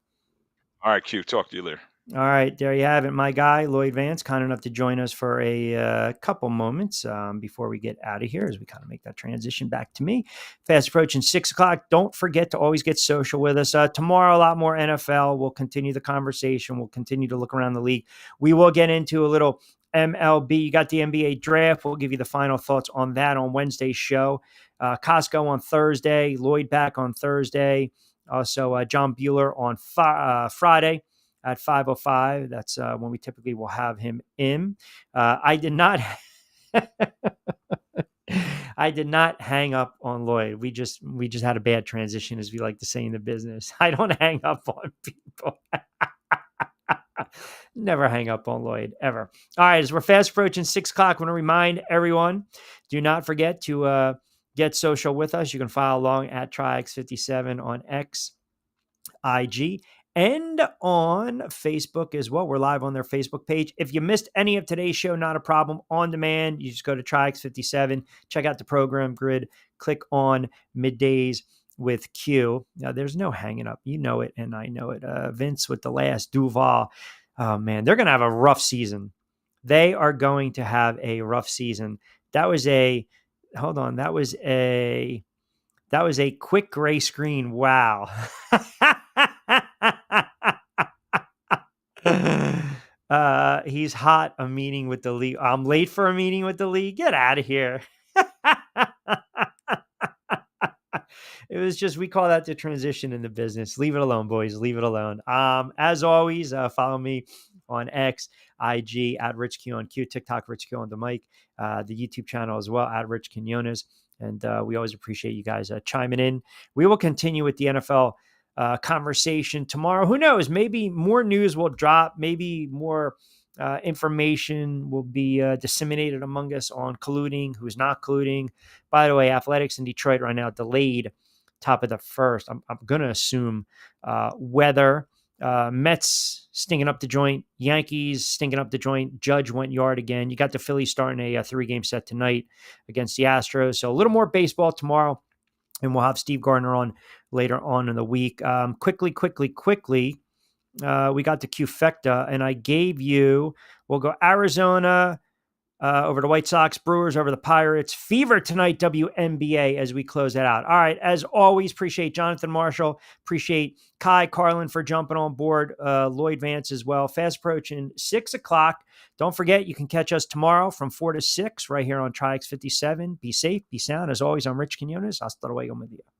All right, Q. Talk to you later. All right, there you have it. My guy, Lloyd Vance, kind enough to join us for a couple moments before we get out of here as we kind of make that transition back to me. Fast approaching 6 o'clock. Don't forget to always get social with us. Tomorrow, a lot more NFL. We'll continue the conversation. We'll continue to look around the league. We will get into a little MLB. You got the NBA draft. We'll give you the final thoughts on that on Wednesday's show. Costco on Thursday. Lloyd back on Thursday. Also, John Bueller on Friday at 5:05. That's when we typically will have him in. I did not hang up on Lloyd. We just had a bad transition, as we like to say in the business. I don't hang up on people. Never hang up on Lloyd, ever. All right, as we're fast approaching 6 o'clock, I want to remind everyone, do not forget to get social with us. You can follow along at TriX57 on X, IG, and on Facebook as well. We're live on their Facebook page. If you missed any of today's show, not a problem. On demand, you just go to TriX57, check out the program grid, click on Middays with Q. Now, there's no hanging up. You know it, and I know it. Vince with the last Duval. Oh, man, they're going to have a rough season. They are going to have a rough season. That was a quick gray screen. Wow. He's hot. A meeting with the league. I'm late for a meeting with the league. Get out of here. It was just, we call that the transition in the business. Leave it alone, boys. Leave it alone. As always, follow me on X, IG at Rich Q on Q, TikTok, Rich Q on the mic, the YouTube channel as well at Rich Quiñones. And we always appreciate you guys chiming in. We will continue with the NFL conversation tomorrow. Who knows? Maybe more news will drop. Maybe more information will be disseminated among us on colluding, who's not colluding. By the way, athletics in Detroit right now delayed top of the first. I'm going to assume weather. Mets stinking up the joint. Yankees stinking up the joint. Judge went yard again. You got the Phillies starting a 3-game set tonight against the Astros. So a little more baseball tomorrow, and we'll have Steve Gardner on later on in the week. Quickly, we got the Q-Fecta, and I gave you, we'll go Arizona over the White Sox, Brewers over the Pirates, Fever tonight, WNBA, as we close that out. All right, as always, appreciate Jonathan Marshall, appreciate Kai Carlin for jumping on board, Lloyd Vance as well. Fast approaching 6 o'clock. Don't forget, you can catch us tomorrow from 4 to 6 right here on Tri-X 57. Be safe, be sound. As always, I'm Rich Quiñones. Hasta luego, mi dia.